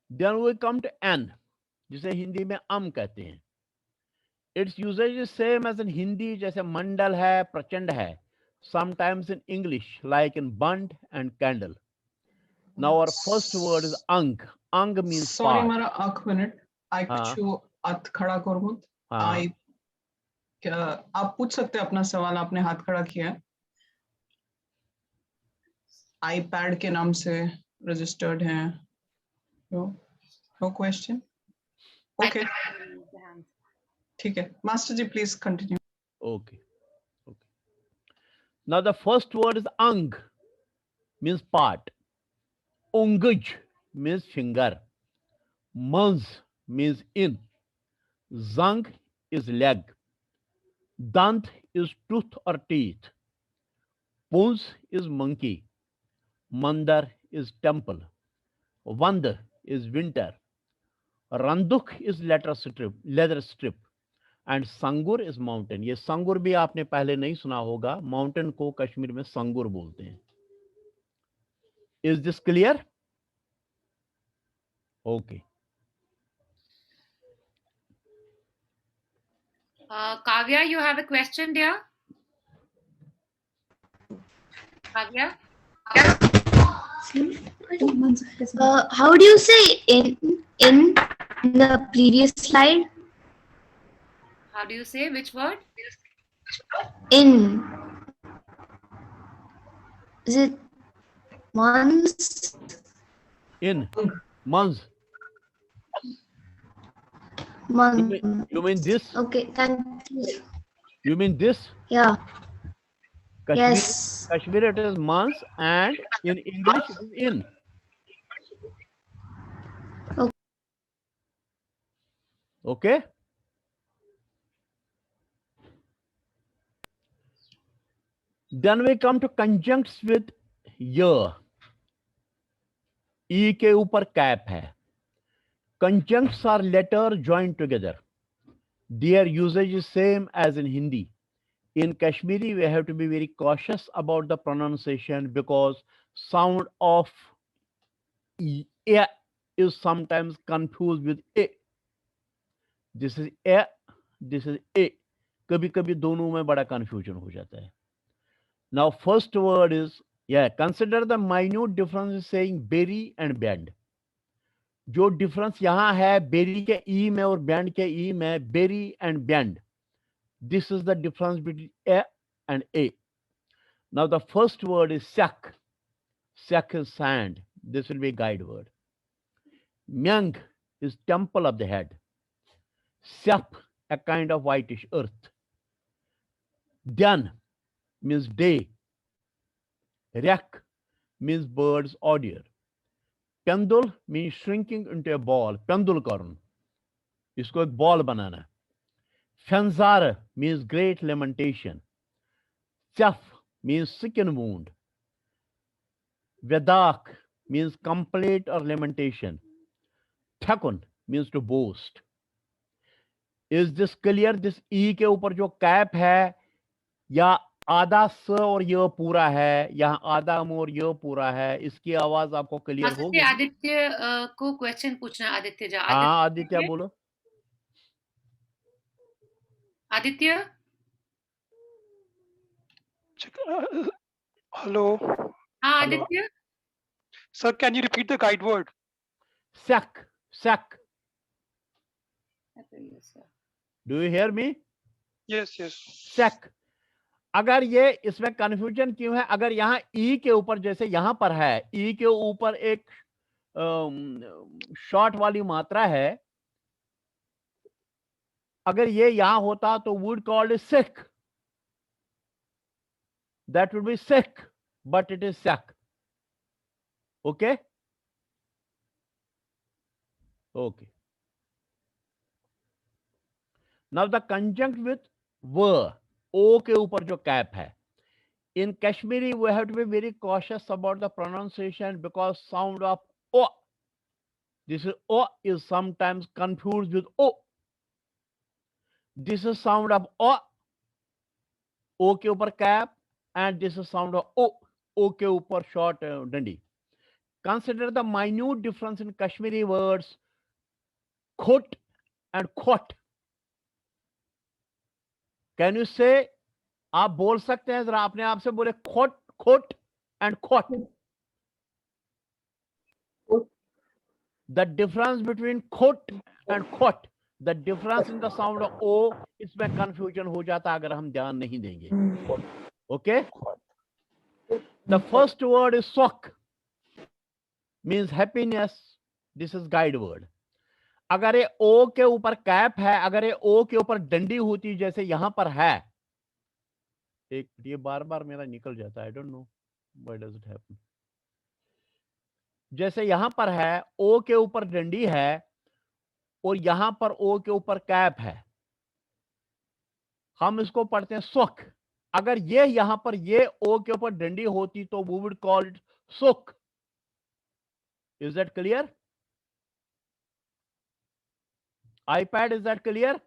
Then we come to N, जिसे हिंदी में कहते हैं. Its usage is same as in Hindi, जैसे मंडल है, प्रचंड है. Sometimes in English, like in bund and candle. Now our first word is ang. Ang means Sorry, part. Mara, एक minute. I कुछ हाथ खड़ा करूँ? आप पूछ सकते हैं अपना सवाल, आपने हाथ खड़ा किया है। iPad के नाम से रजिस्टर्ड हैं। No question? Okay. ठीक है। Master ji, please continue. Okay. Now the first word is ang, means part. Ongaj means finger. Mans means in. Zang is leg. Dant is tooth or teeth. Puns is monkey. Mandar is temple. Vand is winter. Randuk is leather strip. And संगुर is mountain. ये संगुर भी आपने पहले नहीं सुना होगा, mountain को कश्मीर में संगुर बोलते हैं. Is this clear? Okay. Kavya, you have a question, dear? Kavya? How do you say in the previous slide? How do you say which word? In. Is it months? In. Months. Month. You mean this? Okay, thank you. You mean this? Yeah. Kashmir, Yes. Kashmir it is months and in English it is in. Okay. Then we come to conjuncts with year. E के ऊपर cap है. Conjuncts are letter joined together. Their usage is same as in Hindi. In Kashmiri, we have to be very cautious about the pronunciation because sound of e is sometimes confused with a. This is a, this is a. कभी कभी दोनों में बड़ा confusion हो जाता है. Now first word is, consider the minute difference in saying berry and bend. जो difference यहाँ है berry के e में और bend के e में, berry and bend. This is the difference between a and a. Now the first word is sak. Sak is sand. This will be a guide word. Myang is temple of the head. Sap, a kind of whitish earth. Dyan means day. Rak means birds or deer. Pendul means shrinking into a ball. Pendul karun. इसको एक ball banana. Fanzara means great lamentation. Chaf means sicken wound. Vedak means complaint or lamentation. Thakun means to boast. Is this clear? This e के ऊपर जो cap है या आधा स और य पूरा है, यहाँ आधा म और य पूरा है, इसकी आवाज आपको क्लियर होगी? आदित्य को क्वेश्चन पूछना. आदित्य जा. हाँ आदित्य बोलो. आदित्य. Hello. हाँ Aditya. Sir, can you repeat the guide word? Sak. Sak. Do you hear me? Yes, yes. Sak. अगर ये इसमें कंफ्यूजन क्यों है? अगर यहाँ ई के ऊपर जैसे यहाँ पर है, ई के ऊपर एक शॉर्ट वाली मात्रा है, अगर ये यहाँ होता तो would called is sick. That would be sick, but it is sak. Okay? Okay. Now the conjunct with were. O के ऊपर जो कैप है. In Kashmiri, we have to be very cautious about the pronunciation because sound of O. This is O is sometimes confused with O. This is sound of O. O के ऊपर cap. And this is sound of O. O के ऊपर short dandi. Consider the minute difference in Kashmiri words khot and khot. Can you say? आप बोल सकते हैं जरा अपने आप से बोले खोट खोट and khot. The difference between khot and khot, the difference in the sound of O, इसमें confusion हो जाता अगर हम ध्यान नहीं देंगे. Okay? The first word is sok, means happiness. This is guide word. अगर ये O के ऊपर कैप है, अगर ये O के ऊपर डंडी होती जैसे यहां पर है, एक ये बार बार मेरा निकल जाता है. I don't know why does it happen. जैसे यहां पर है O के ऊपर डंडी है और यहां पर O के ऊपर कैप है, हम इसको पढ़ते हैं सोक. अगर ये यहां पर ये O के ऊपर डंडी होती तो we would call it soak. Is that clear? iPad, is that clear?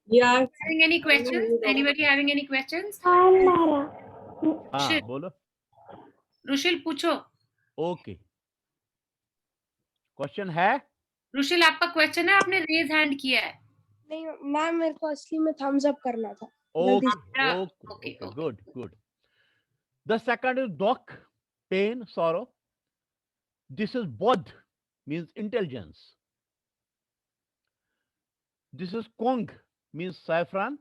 Yeah. Having any questions? Anybody having any questions? हाँ बोलो. रुशिल पूछो. ओके. क्वेश्चन है? रुशिल आपका क्वेश्चन है, आपने रेज हैंड किया है. नहीं मैम, मेरे को असली में थम्स अप करना था. Okay, good. The second is dok, pain, sorrow. This is bodh, means intelligence. This is kong, means saffron.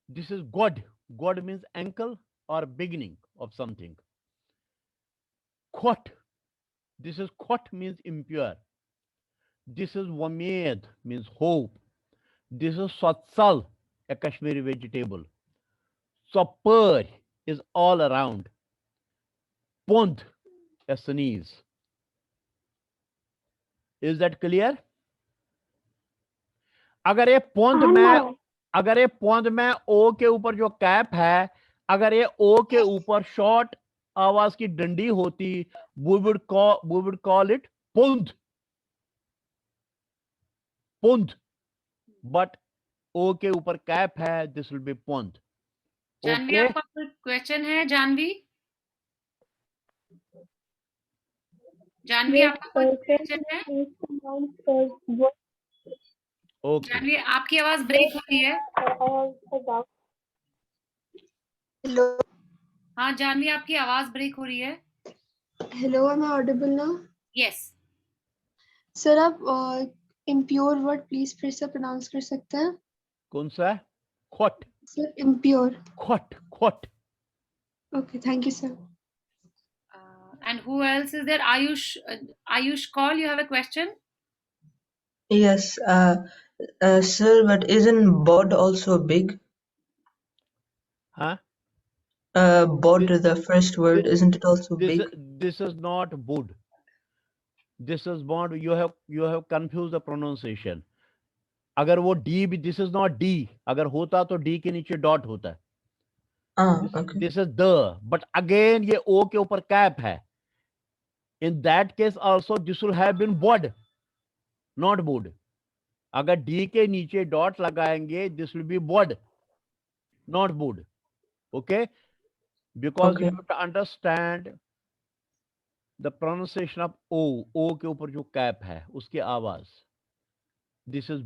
This is god. God means ankle or beginning of something. Khot. This is khot, means impure. This is wamed, means hope. This is satsal, a Kashmiri vegetable. Sopar is all around. Pond, a sneeze. Is that clear? अगर ये पोंद में ओ के ऊपर जो cap है, अगर ये ओ के ऊपर शॉर्ट आवाज की डंडी होती, we would call it पोंद. पुंद, बट ओ के ऊपर कैप है, दिस विल बी पुंद. जानवी, ओके, आपका कोई क्वेश्चन है? जानवी, जानवी, आपका कोई क्वेश्चन है? ओके. जानवी, आपकी आवाज ब्रेक हो रही है. Hello, हाँ जानवी, आपकी आवाज ब्रेक हो रही है. hello, am I audible now? Yes. Sir आप impure word please फिर से pronounce कर सकते हैं? कौन सा? खोट. Sir impure. खोट, खोट. Okay, thank you, sir. And who else is there? Ayush Kaul, you have a question? Yes, sir, but isn't bod also big? Huh? Bod, the first word, isn't it also big? This is not bod. This is bod. You have confused the pronunciation. अगर वो D भी, this is not D. अगर होता तो D के नीचे dot होता. Okay. This is the, but again ये O के ऊपर कैप है. In that case also this will have been bod, not bod. अगर D के नीचे डॉट लगाएंगे, this will be bod, not bod. Okay, because you have to understand the pronunciation of O. O के ऊपर जो cap है उसकी आवाज. This is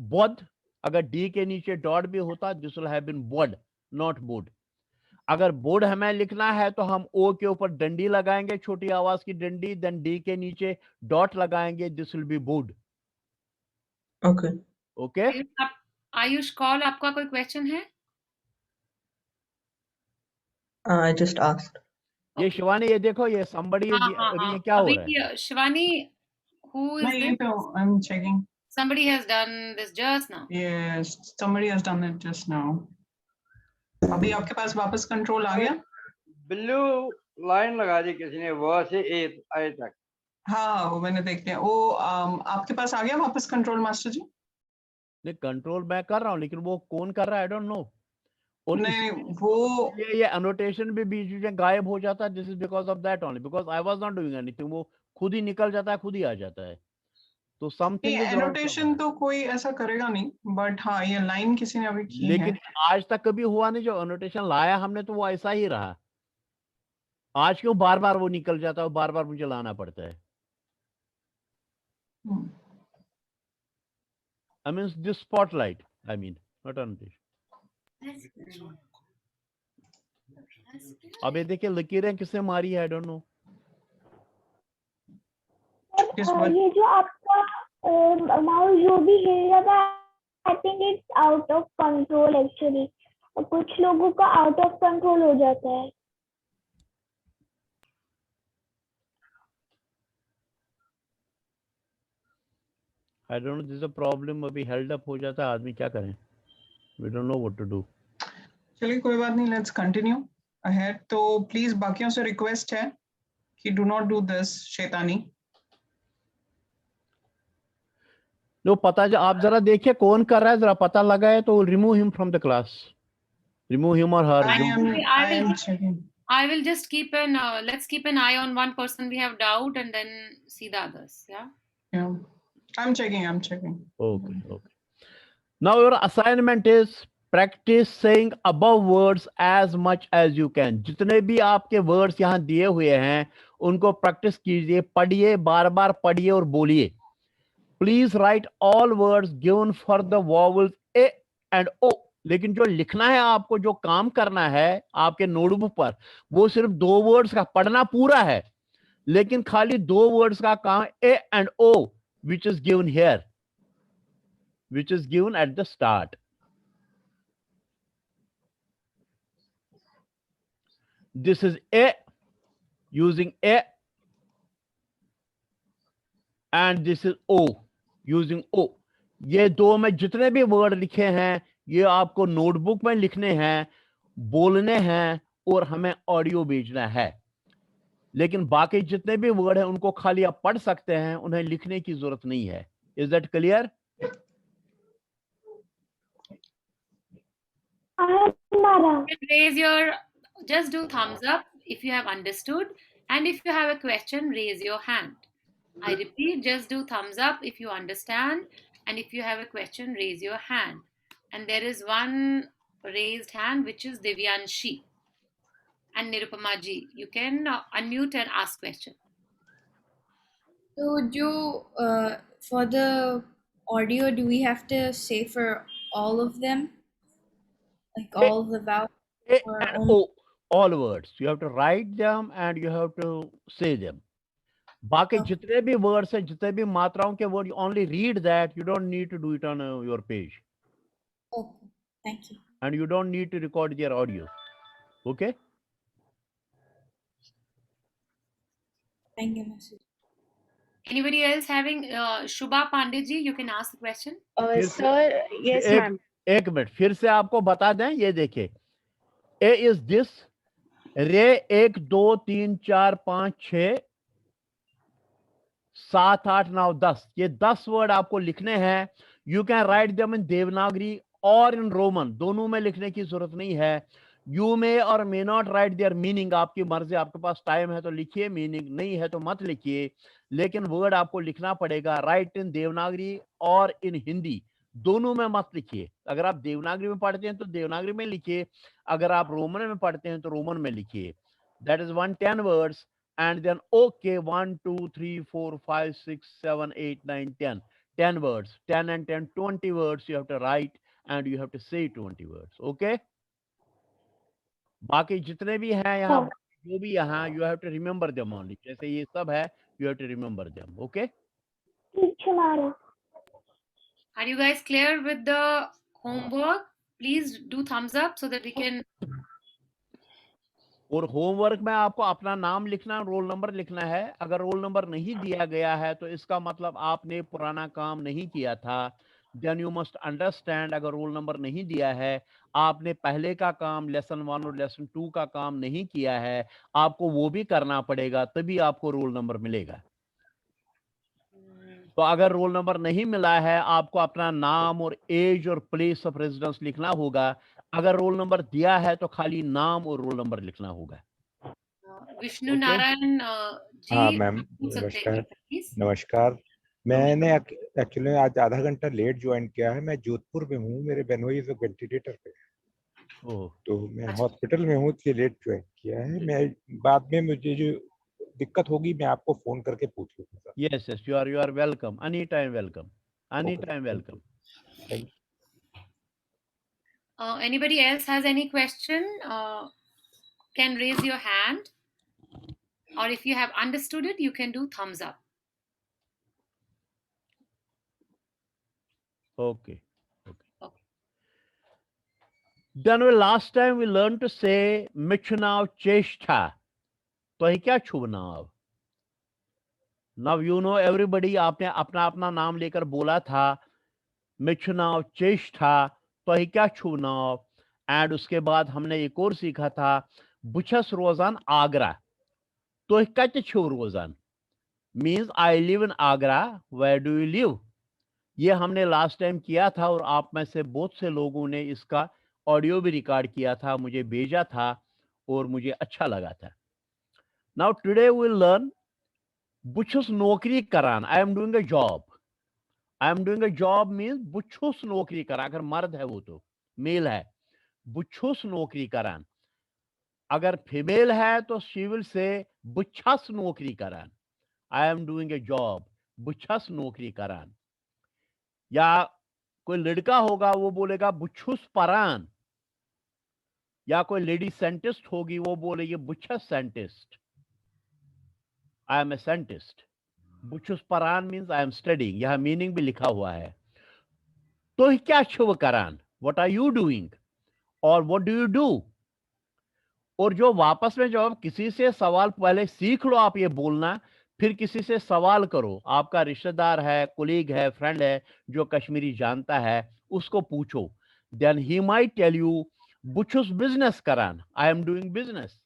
bod. अगर D के नीचे डॉट भी होता, this will have been bod, not bod. अगर बोर्ड हमें लिखना है तो हम ओ के ऊपर डंडी लगाएंगे, छोटी आवाज की डंडी, देन डी के नीचे डॉट लगाएंगे, this will be board. Okay. Okay. Ayush Kaul, आपका कोई क्वेश्चन है? I just asked. ये शिवानी, ये देखो, ये somebody is, ये क्या हो रहा है? Shivani, who is this? I'm checking. Somebody has done this just now. Yes, somebody has done it just now. अभी आपके पास वापस कंट्रोल आ गया? ब्लू लाइन लगा दी किसी ने, व से ए तक. हाँ, वो मैंने देख लिया. वो आपके पास आ गया वापस कंट्रोल मास्टर जी? नहीं, कंट्रोल मैं कर रहा हूँ, लेकिन वो कौन कर रहा है, आई डोंट नो. और नहीं, वो ये एनोटेशन भी बीच में गायब हो जाता है. This is because of that only, because I was not doing anything. वो खुद ही निकल जाता है, खुद ही आ जाता है. तो समथिंग इज एनोटेशन तो कोई ऐसा करेगा नहीं, बट हाँ ये लाइन किसी ने अभी की है. लेकिन आज तक कभी हुआ नहीं जो एनोटेशन लाया हमने, तो वो ऐसा ही रहा. आज क्यों बार बार वो निकल जाता है, बार बार मुझे लाना पड़ता है. I mean this spotlight, I mean not annotation. अब ये देखिए लकीरें किसने मारी है, आई डोंट नो. ये जो आपका माउस जो भी हिल रहा था, I think it's out of control actually. कुछ लोगों का आउट ऑफ कंट्रोल हो जाता है. I don't know, this is a problem. अभी held up हो जाता है, आदमी क्या करें? We don't know what to do. चलिए कोई बात नहीं, लेट्स कंटिन्यू अहेड. तो प्लीज बाकियों से रिक्वेस्ट है कि डू नॉट डू दिस शैतानी. नो पता, आप जरा देखिए कौन कर रहा है, जरा पता लगाए तो remove him from the class. Remove him और हर. I will just keep an let's keep an eye on one person we have doubt and then see the others. Yeah. I'm checking. Okay. Now your assignment is practice saying above words as much as you can. जितने भी आपके words यहाँ दिए हुए हैं उनको practice कीजिए, पढ़िए, बार बार पढ़िए और बोलिए. Please write all words given for the vowels A and O. लेकिन जो लिखना है आपको, जो काम करना है आपके नोटबुक पर, वो सिर्फ 2 वर्ड्स का पढ़ना पूरा है, लेकिन खाली 2 वर्ड्स का काम A and O, which is given here, which is given at the start. This is A, using A, and this is O, using O. ये 2 में जितने भी वर्ड लिखे हैं ये आपको नोटबुक में लिखने हैं, बोलने हैं और हमें ऑडियो भेजना है. लेकिन बाकी जितने भी वर्ड हैं उनको खाली आप पढ़ सकते हैं, उन्हें लिखने की जरूरत नहीं है. Is that clear? Raise your, just do thumbs up if you have understood, and if you have a question, raise your hand. I repeat, just do thumbs up if you understand, and if you have a question, raise your hand. And there is one raised hand, which is Divyanshi. And Nirupama ji, you can unmute and ask question. So, for the audio, do we have to say for all of them, like all the vowels, or And only? all words you have to write them and you have to say them. बाकी जितने भी words हैं, जितने भी मात्राओं के word, you only read that. You don't need to do it on your page. Okay, thank you. And you don't need to record their audio. Okay? Thank you, Master. Anybody else having Shubha Pandey ji, you can ask the question. Sir, yes, ma'am. एक minute फिर से आपको बता दें, ये देखिए, A is this, रे 1 2 3 4 5 6 7 8 9 10, ये 10 वर्ड आपको लिखने हैं. You can write them in Devanagari और इन रोमन, दोनों में लिखने की जरूरत नहीं है. यू मे और may not right there meaning, आपकी मर्जी, आपके पास टाइम है तो लिखिए, मीनिंग नहीं है तो मत लिखिए, लेकिन वर्ड आपको लिखना पड़ेगा. राइट इन देवनागरी और इन हिंदी, दोनों में मत लिखिए. अगर आप देवनागरी में पढ़ते हैं तो देवनागरी में लिखिए, अगर आप रोमन में पढ़ते हैं तो रोमन में लिखिए. That is 10 words. And then okay, 1 2 3 4 5 6 7 8 9 10 words, 10 and 10 20 words you have to write and you have to say 20 words. Okay? बाकी जितने भी हैं यहाँ, जो भी यहाँ, you have to remember them only. जैसे ये सब है, you have to remember them. Okay? Are you guys clear with the homework? Please do thumbs up so that we can. और होमवर्क में आपको अपना नाम लिखना, रोल नंबर लिखना है. अगर रोल नंबर नहीं दिया गया है तो इसका मतलब आपने पुराना काम नहीं किया था. देन यू मस्ट अंडरस्टैंड, अगर रोल नंबर नहीं दिया है, आपने पहले का काम लेसन 1 और लेसन 2 का काम नहीं किया है, आपको वो भी करना पड़ेगा, तभी आपको रोल नंबर मिलेगा. तो अगर रोल नंबर नहीं मिला है, आपको अपना नाम और एज और प्लेस ऑफ रेजिडेंस लिखना होगा. अगर रोल नंबर दिया है तो खाली नाम और रोल नंबर लिखना होगा. विष्णु नारायण जी. हाँ मैम, नमस्कार. नमस्कार. मैंने एक्चुअली आज आधा घंटा लेट ज्वाइन किया है. मैं जोधपुर में हूँ, मेरे बहनोई इस वेंटिलेटर पे है, तो मैं हॉस्पिटल में हूँ, इसलिए लेट ज्वाइन किया है. मैं बाद में मुझे जो दिक्कत होगी मैं आपको फोन करके पूछ लूंगा. Yes yes, you are welcome, any time welcome, any time welcome. Thank you. Anybody else has any question, can raise your hand, or if you have understood it, you can do thumbs up. Okay. Then last time we learned to say Michunav Cheshta. तो ही क्या छुबनाव. Now you know everybody, आपने अपना अपना नाम लेकर बोला था मिचुनाव चेष्टा, तो ही क्या छुबनाव. एंड उसके बाद हमने एक और सीखा था बुछस रोजान आगरा. तो ही क्या छुब रोजान means I live in Agra, where do you live. ये हमने लास्ट टाइम किया था और आप में से बहुत से लोगों ने इसका ऑडियो भी रिकॉर्ड किया था, मुझे भेजा था और मुझे अच्छा लगा था. Now today we will learn बुछुस नौकरी करान. I am doing a job. I am doing a job means बुछुस नौकरी करान. अगर मर्द है वो तो मेल है, बुछुस नौकरी करान. अगर फीमेल है तो she will say बुछस नौकरी करान. I am doing a job, बुछस नौकरी करान. या कोई लड़का होगा वो बोलेगा बुछुस परान, या कोई लेडी साइंटिस्ट होगी वो बोलेगी बुछस scientist. I am a scientist. बुछुस परान means I am studying. यहाँ मीनिंग भी लिखा हुआ है. तो ही क्या शुभ करान, what are you doing और what do you do. और जो वापस में जब किसी से सवाल, पहले सीख लो आप ये बोलना, फिर किसी से सवाल करो. आपका रिश्तेदार है, कोलीग है, फ्रेंड है जो कश्मीरी जानता है, उसको पूछो. Then he might tell you बुछुस बिजनेस करान, I am doing business.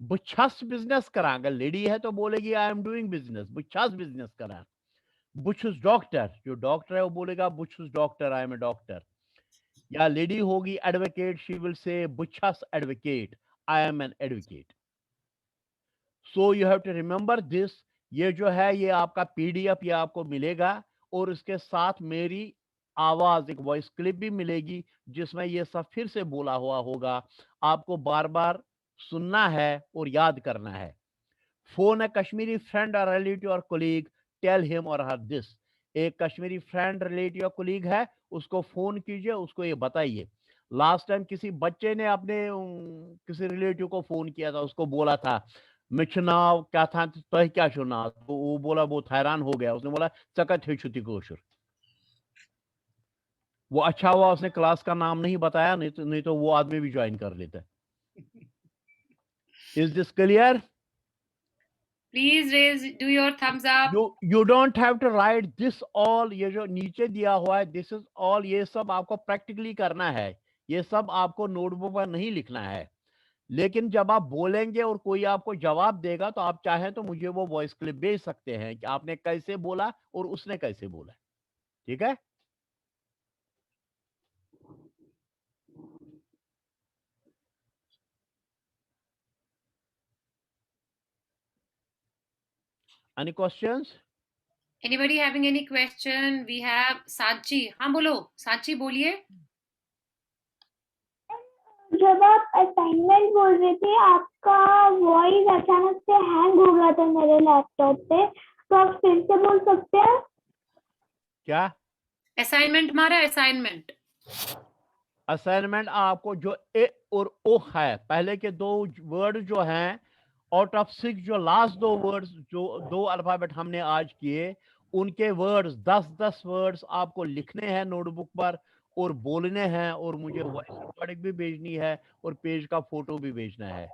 बुछस बिजनेस करा, अगर लेडी है तो बोलेगी आई एम डूइंग बिजनेस, बुछस बिजनेस करा. बुछुस डॉक्टर, जो डॉक्टर है वो बोलेगा बुछुस doctor, I am a doctor. या लेडी होगी एडवोकेट, शी विल से बुछस advocate, I am an advocate. So you have to remember this. ये जो है ये आपका पीडीएफ ये आपको मिलेगा और इसके साथ मेरी आवाज, एक वॉइस क्लिप भी मिलेगी जिसमें ये सब फिर से बोला हुआ होगा। आपको बार बार सुनना है और याद करना है। फोन ए कश्मीरी फ्रेंड और रिलेटिव और कोलीग, टेल हिम और हर दिस। एक कश्मीरी फ्रेंड, रिलेटिव या कोलीग है, उसको फोन कीजिए, उसको ये बताइए। लास्ट टाइम किसी बच्चे ने अपने किसी रिलेटिव को फोन किया था, उसको बोला था मिचनाव क्या था तो क्या सुना, तो वो बोला, बहुत हैरान हो गया। उसने बोला चकत है छुट्टी कोशर। वो अच्छा हुआ उसने क्लास का नाम नहीं बताया, नहीं तो वो आदमी भी ज्वाइन कर लेता। Is this clear? Please raise, do your thumbs up. You don't have to write this all, ये जो नीचे दिया हुआ है this is all, ये सब आपको प्रैक्टिकली करना है। ये सब आपको नोटबुक पर नहीं लिखना है। लेकिन जब आप बोलेंगे और कोई आपको जवाब देगा तो आप चाहें तो मुझे वो वॉइस क्लिप भेज सकते हैं कि आपने कैसे बोला और उसने कैसे बोला। ठीक है? Any questions? Anybody having any question? We have Sachi. हाँ बोलो, साची बोलिए। जब आप असाइनमेंट बोल रहे थे, आपका वॉइस अचानक से हैंग हो गया था मेरे लैपटॉप पे, तो आप फिर से बोल सकते हैं? क्या असाइनमेंट मारा, असाइनमेंट। असाइनमेंट आपको जो ए और ओ है, पहले के दो वर्ड जो हैं, आउट ऑफ 6 जो लास्ट दो वर्ड्स, जो दो अल्फाबेट हमने आज किए, उनके वर्ड्स 10-10 वर्ड्स आपको लिखने हैं नोटबुक पर और बोलने हैं, और मुझे वॉइस रिकॉर्डिंग भी भेजनी है और पेज का फोटो भी भेजना है।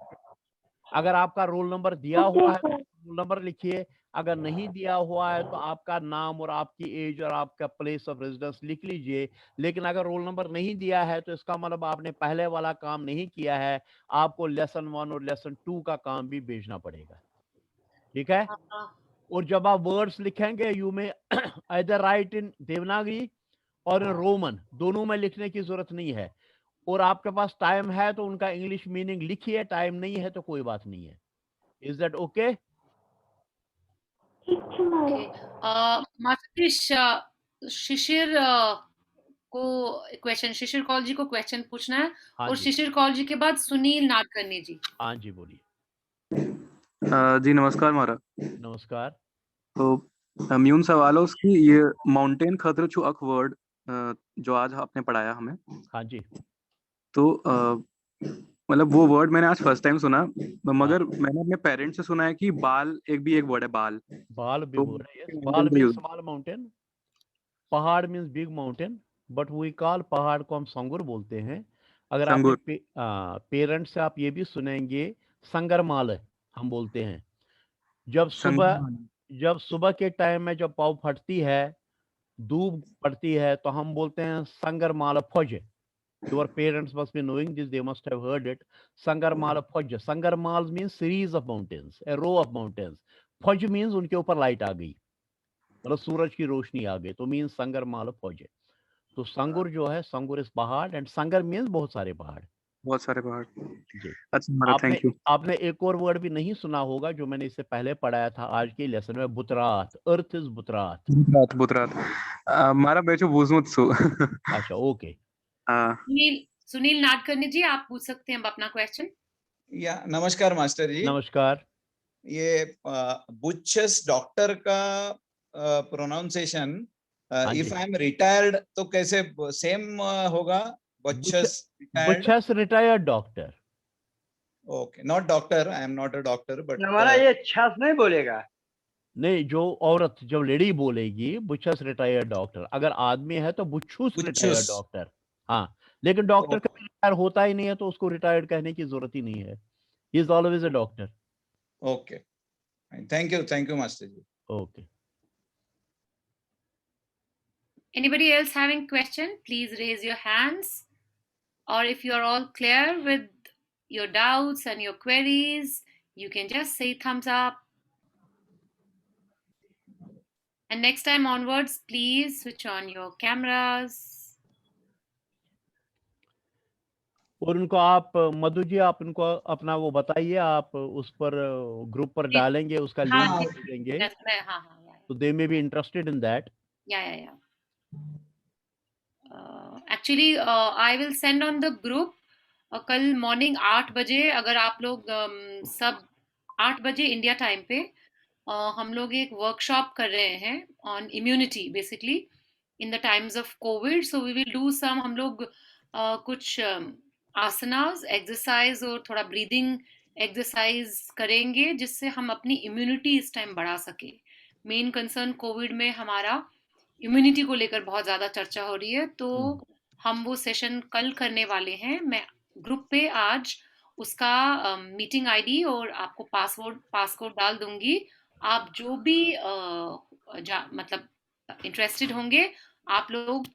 अगर आपका रोल नंबर दिया हुआ है रोल नंबर लिखिए, अगर नहीं दिया हुआ है तो आपका नाम और आपकी एज और आपका प्लेस ऑफ रेजिडेंस लिख लीजिए। लेकिन अगर रोल नंबर नहीं दिया है तो इसका मतलब आपने पहले वाला काम नहीं किया है, आपको लेसन 1 और लेसन 2 का काम भी भेजना पड़ेगा। ठीक है? और जब आप वर्ड्स लिखेंगे, यू में आइदर राइट इन देवनागरी और इन रोमन, दोनों में लिखने की जरूरत नहीं है। और आपके पास टाइम है तो उनका इंग्लिश मीनिंग लिखिए, टाइम नहीं है तो कोई बात नहीं है। Is that okay? शिशिर को क्वेश्चन, शिशिर कौल जी को क्वेश्चन पूछना है। हाँ और जी। शिशिर कौल जी के बाद सुनील नाडकर्णी जी। हाँ जी, बोलिए। जी नमस्कार महाराज। नमस्कार। तो म्यून सवाल है उसकी, ये माउंटेन खतरे छु अक वर्ड जो आज आपने पढ़ाया हमें। हाँ जी। तो मतलब वो वर्ड मैंने आज फर्स्ट टाइम सुना, मगर मैंने अपने पेरेंट्स से सुना है कि बाल एक वर्ड है, बाल। बाल भी तो बोल रहे हैं। बाल मीन्स स्मॉल माउंटेन, पहाड़ means big mountain, but we call पहाड़ को हम संगुर बोलते हैं। अगर आपने पेरेंट्स से आप ये भी सुनेंगे संगरमाल हम बोलते हैं। जब सुबह के टाइम में जब पाव फटती है, धूप पड़ती है, तो हम बोलते हैं संगरमाल फौज। Your parents must be knowing this, they must have heard it. Sangarmal Fauj. Sangarmal means series of mountains, a row of mountains. Fauj means उनके ऊपर लाइट आ गई, मतलब सूरज की रोशनी आ गई, तो मीन्स संगरमाल फौज। तो संगुर जो है, संगुर इस पहाड़, एंड संगर मीन्स बहुत सारे पहाड़। बहुत सारे पहाड़। जी। अच्छा, थैंक यू। आपने एक और वर्ड भी नहीं सुना होगा जो मैंने इससे पहले पढ़ाया था आज के लेसन में, बुतरात। Earth is बुतरात। बुतरात। मारा बेचो बुजमुत्सु। अच्छा, ओके। सुनील नाडकर्णी जी, आप पूछ सकते हैं अपना क्वेश्चन। या नमस्कार मास्टर जी। नमस्कार। ये बुचस डॉक्टर का pronunciation, if I am retired तो कैसे सेम होगा? बुचस retired doctor. Okay, not doctor, I am not a doctor, but हमारा ये छस नहीं बोलेगा। नहीं, जो औरत, जब लेडी बोलेगी बुचस रिटायर्ड डॉक्टर, अगर आदमी है तो बुच्छूस रिटायर्ड डॉक्टर। हाँ, लेकिन डॉक्टर कभी रिटायर होता ही नहीं है तो उसको रिटायर्ड कहने की जरूरत ही नहीं है। He is always a doctor. Okay, thank you master ji. Okay. Anybody else having question? Please raise your hands. Or if you're all clear with your doubts and your queries, you can just say thumbs up. And next time onwards, please switch on your cameras. और उनको आप, मधु जी, आप उनको अपना वो बताइए, आप उस पर ग्रुप पर डालेंगे, उसका लिंक भेजेंगे, तो they may be interested in that. Yeah. Actually, I will send on the group कल मॉर्निंग 8 बजे, अगर आप लोग सब 8 बजे इंडिया टाइम पे हम लोग एक वर्कशॉप कर रहे हैं on immunity basically in the times of COVID. So we will do some, हम लोग कुछ आसनास एक्सरसाइज और थोड़ा ब्रीदिंग एक्सरसाइज करेंगे जिससे हम अपनी इम्यूनिटी इस टाइम बढ़ा सके. मेन कंसर्न कोविड में हमारा इम्यूनिटी को लेकर बहुत ज्यादा चर्चा हो रही है, तो हम वो सेशन कल करने वाले हैं. मैं ग्रुप पे आज उसका मीटिंग आईडी और आपको पासकोड डाल दूंगी. आप जो भी मतलब इंटरेस्टेड होंगे आप लोग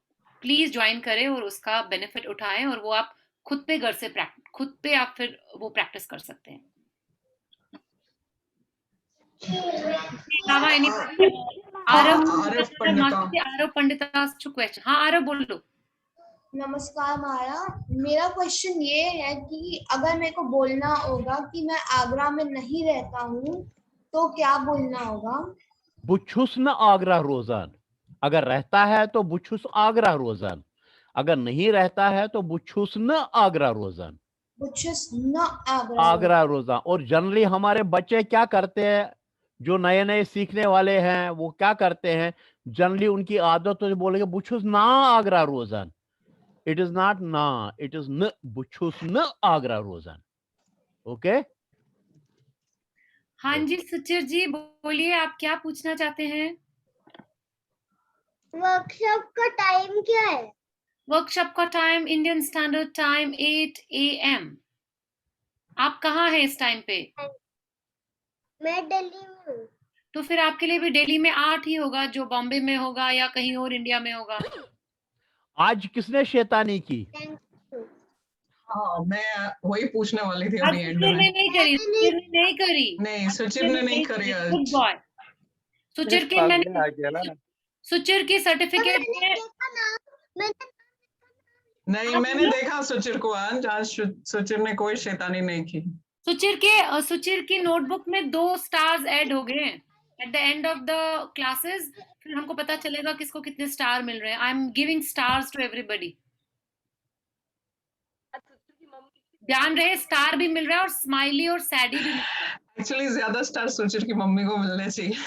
प्लीज ज्वाइन करें और उसका बेनिफिट उठाएं, और वो आप खुद पे घर से खुद पे आप फिर वो प्रैक्टिस कर सकते हैं. आरव पंडित क्वेश्चन. हाँ आरव बोलो. नमस्कार माया, मेरा क्वेश्चन ये है कि अगर मेरे को बोलना होगा कि मैं आगरा में नहीं रहता हूँ तो क्या बोलना होगा? बुछुस न आगरा रोजान. अगर रहता है तो बुछुस आगरा रोजान, अगर नहीं रहता है तो बुछुस न आगरा रोजान. बुछुस न आगरा रोजान. और जनरली हमारे बच्चे क्या करते हैं, जो नए नए सीखने वाले हैं वो क्या करते हैं, जनरली उनकी आदत तो बोलेंगे बुछुस ना आगरा रोजान. It is not na, it is n. बुछुस न आगरा रोजान. ओके. हाँ जी सुचिर जी बोलिए, आप क्या पूछना चाहते हैं? वर्कशॉप का टाइम क्या है? वर्कशॉप का time Indian standard time 8 AM. आप कहाँ हैं इस टाइम पे? मैं दिल्ली में हूँ. तो फिर आपके लिए भी दिल्ली में 8 ही होगा जो बॉम्बे में होगा या कहीं और इंडिया में होगा. आज किसने शैतानी की? हाँ, मैं वही पूछने वाली थी अभी एंड में. नहीं करी. नहीं, सुचिर ने नहीं करी आज. Good boy. सुचिर के सुचिर की सर्टिफिकेट में नहीं, मैंने देखा सुचिर को आज सुचिर ने कोई शैतानी नहीं की. सुचिर की नोटबुक में 2 स्टार्स ऐड हो गए at the end of the classes. फिर हमको पता चलेगा किसको कितने स्टार मिल रहे हैं. I am giving stars to everybody. ध्यान रहे, स्टार भी मिल रहा है और स्माइली और सैडी भी मिल रहा है. एक्चुअली ज्यादा स्टार सुचिर की मम्मी को मिलने चाहिए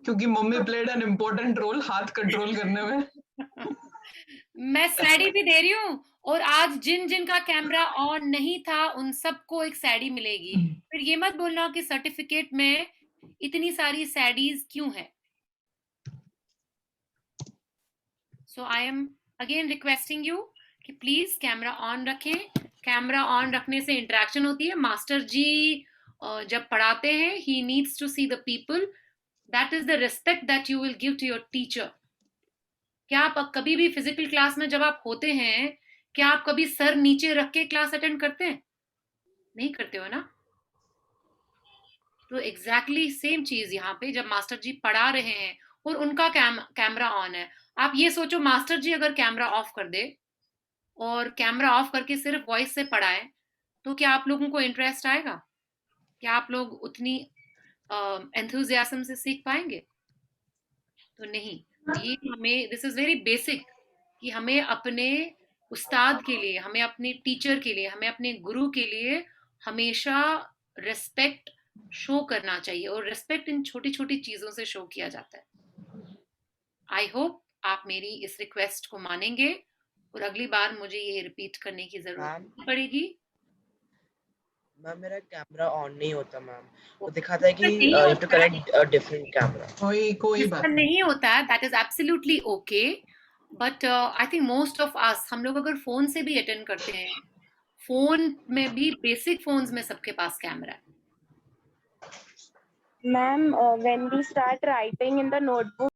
क्योंकि mummy played an important role हाथ कंट्रोल करने में. मैं सैडी भी दे रही हूँ, और आज जिन का कैमरा ऑन नहीं था उन सबको एक सैडी मिलेगी. फिर ये मत बोलना कि सर्टिफिकेट में इतनी सारी सैडीज क्यों है. So I am again requesting you कि प्लीज कैमरा ऑन रखें. कैमरा ऑन रखने से इंटरेक्शन होती है. मास्टर जी जब पढ़ाते हैं he needs to see the people. That is the respect that you will give to your teacher. क्या आप कभी भी फिजिकल क्लास में जब आप होते हैं, क्या आप कभी सर नीचे रख के क्लास अटेंड करते हैं? नहीं करते हो ना. तो एग्जैक्टली सेम चीज यहाँ पे जब मास्टर जी पढ़ा रहे हैं और उनका कैमरा ऑन है. आप ये सोचो मास्टर जी अगर कैमरा ऑफ कर दे और कैमरा ऑफ करके सिर्फ वॉइस से पढ़ाए तो क्या आप लोगों को इंटरेस्ट आएगा? क्या आप लोग उतनी एंथुजियाज्म से सीख पाएंगे? तो नहीं. ये हमें, दिस इज वेरी बेसिक कि हमें अपने उस्ताद के लिए, हमें अपने टीचर के लिए, हमें अपने गुरु के लिए हमेशा रिस्पेक्ट शो करना चाहिए. और रिस्पेक्ट इन छोटी छोटी चीजों से शो किया जाता है. आई होप आप मेरी इस रिक्वेस्ट को मानेंगे और अगली बार मुझे ये रिपीट करने की जरूरत पड़ेगी. मैम मेरा कैमरा ऑन नहीं होता मैम. वो दिखाता है कि you have to connect a different camera. कोई बात नहीं होता है. That is absolutely okay. But I think most of us, हम लोग अगर फोन से भी अटेंड करते हैं, फोन में भी बेसिक फोन्स में सबके पास कैमरा है. Ma'am, when we start writing in the notebook,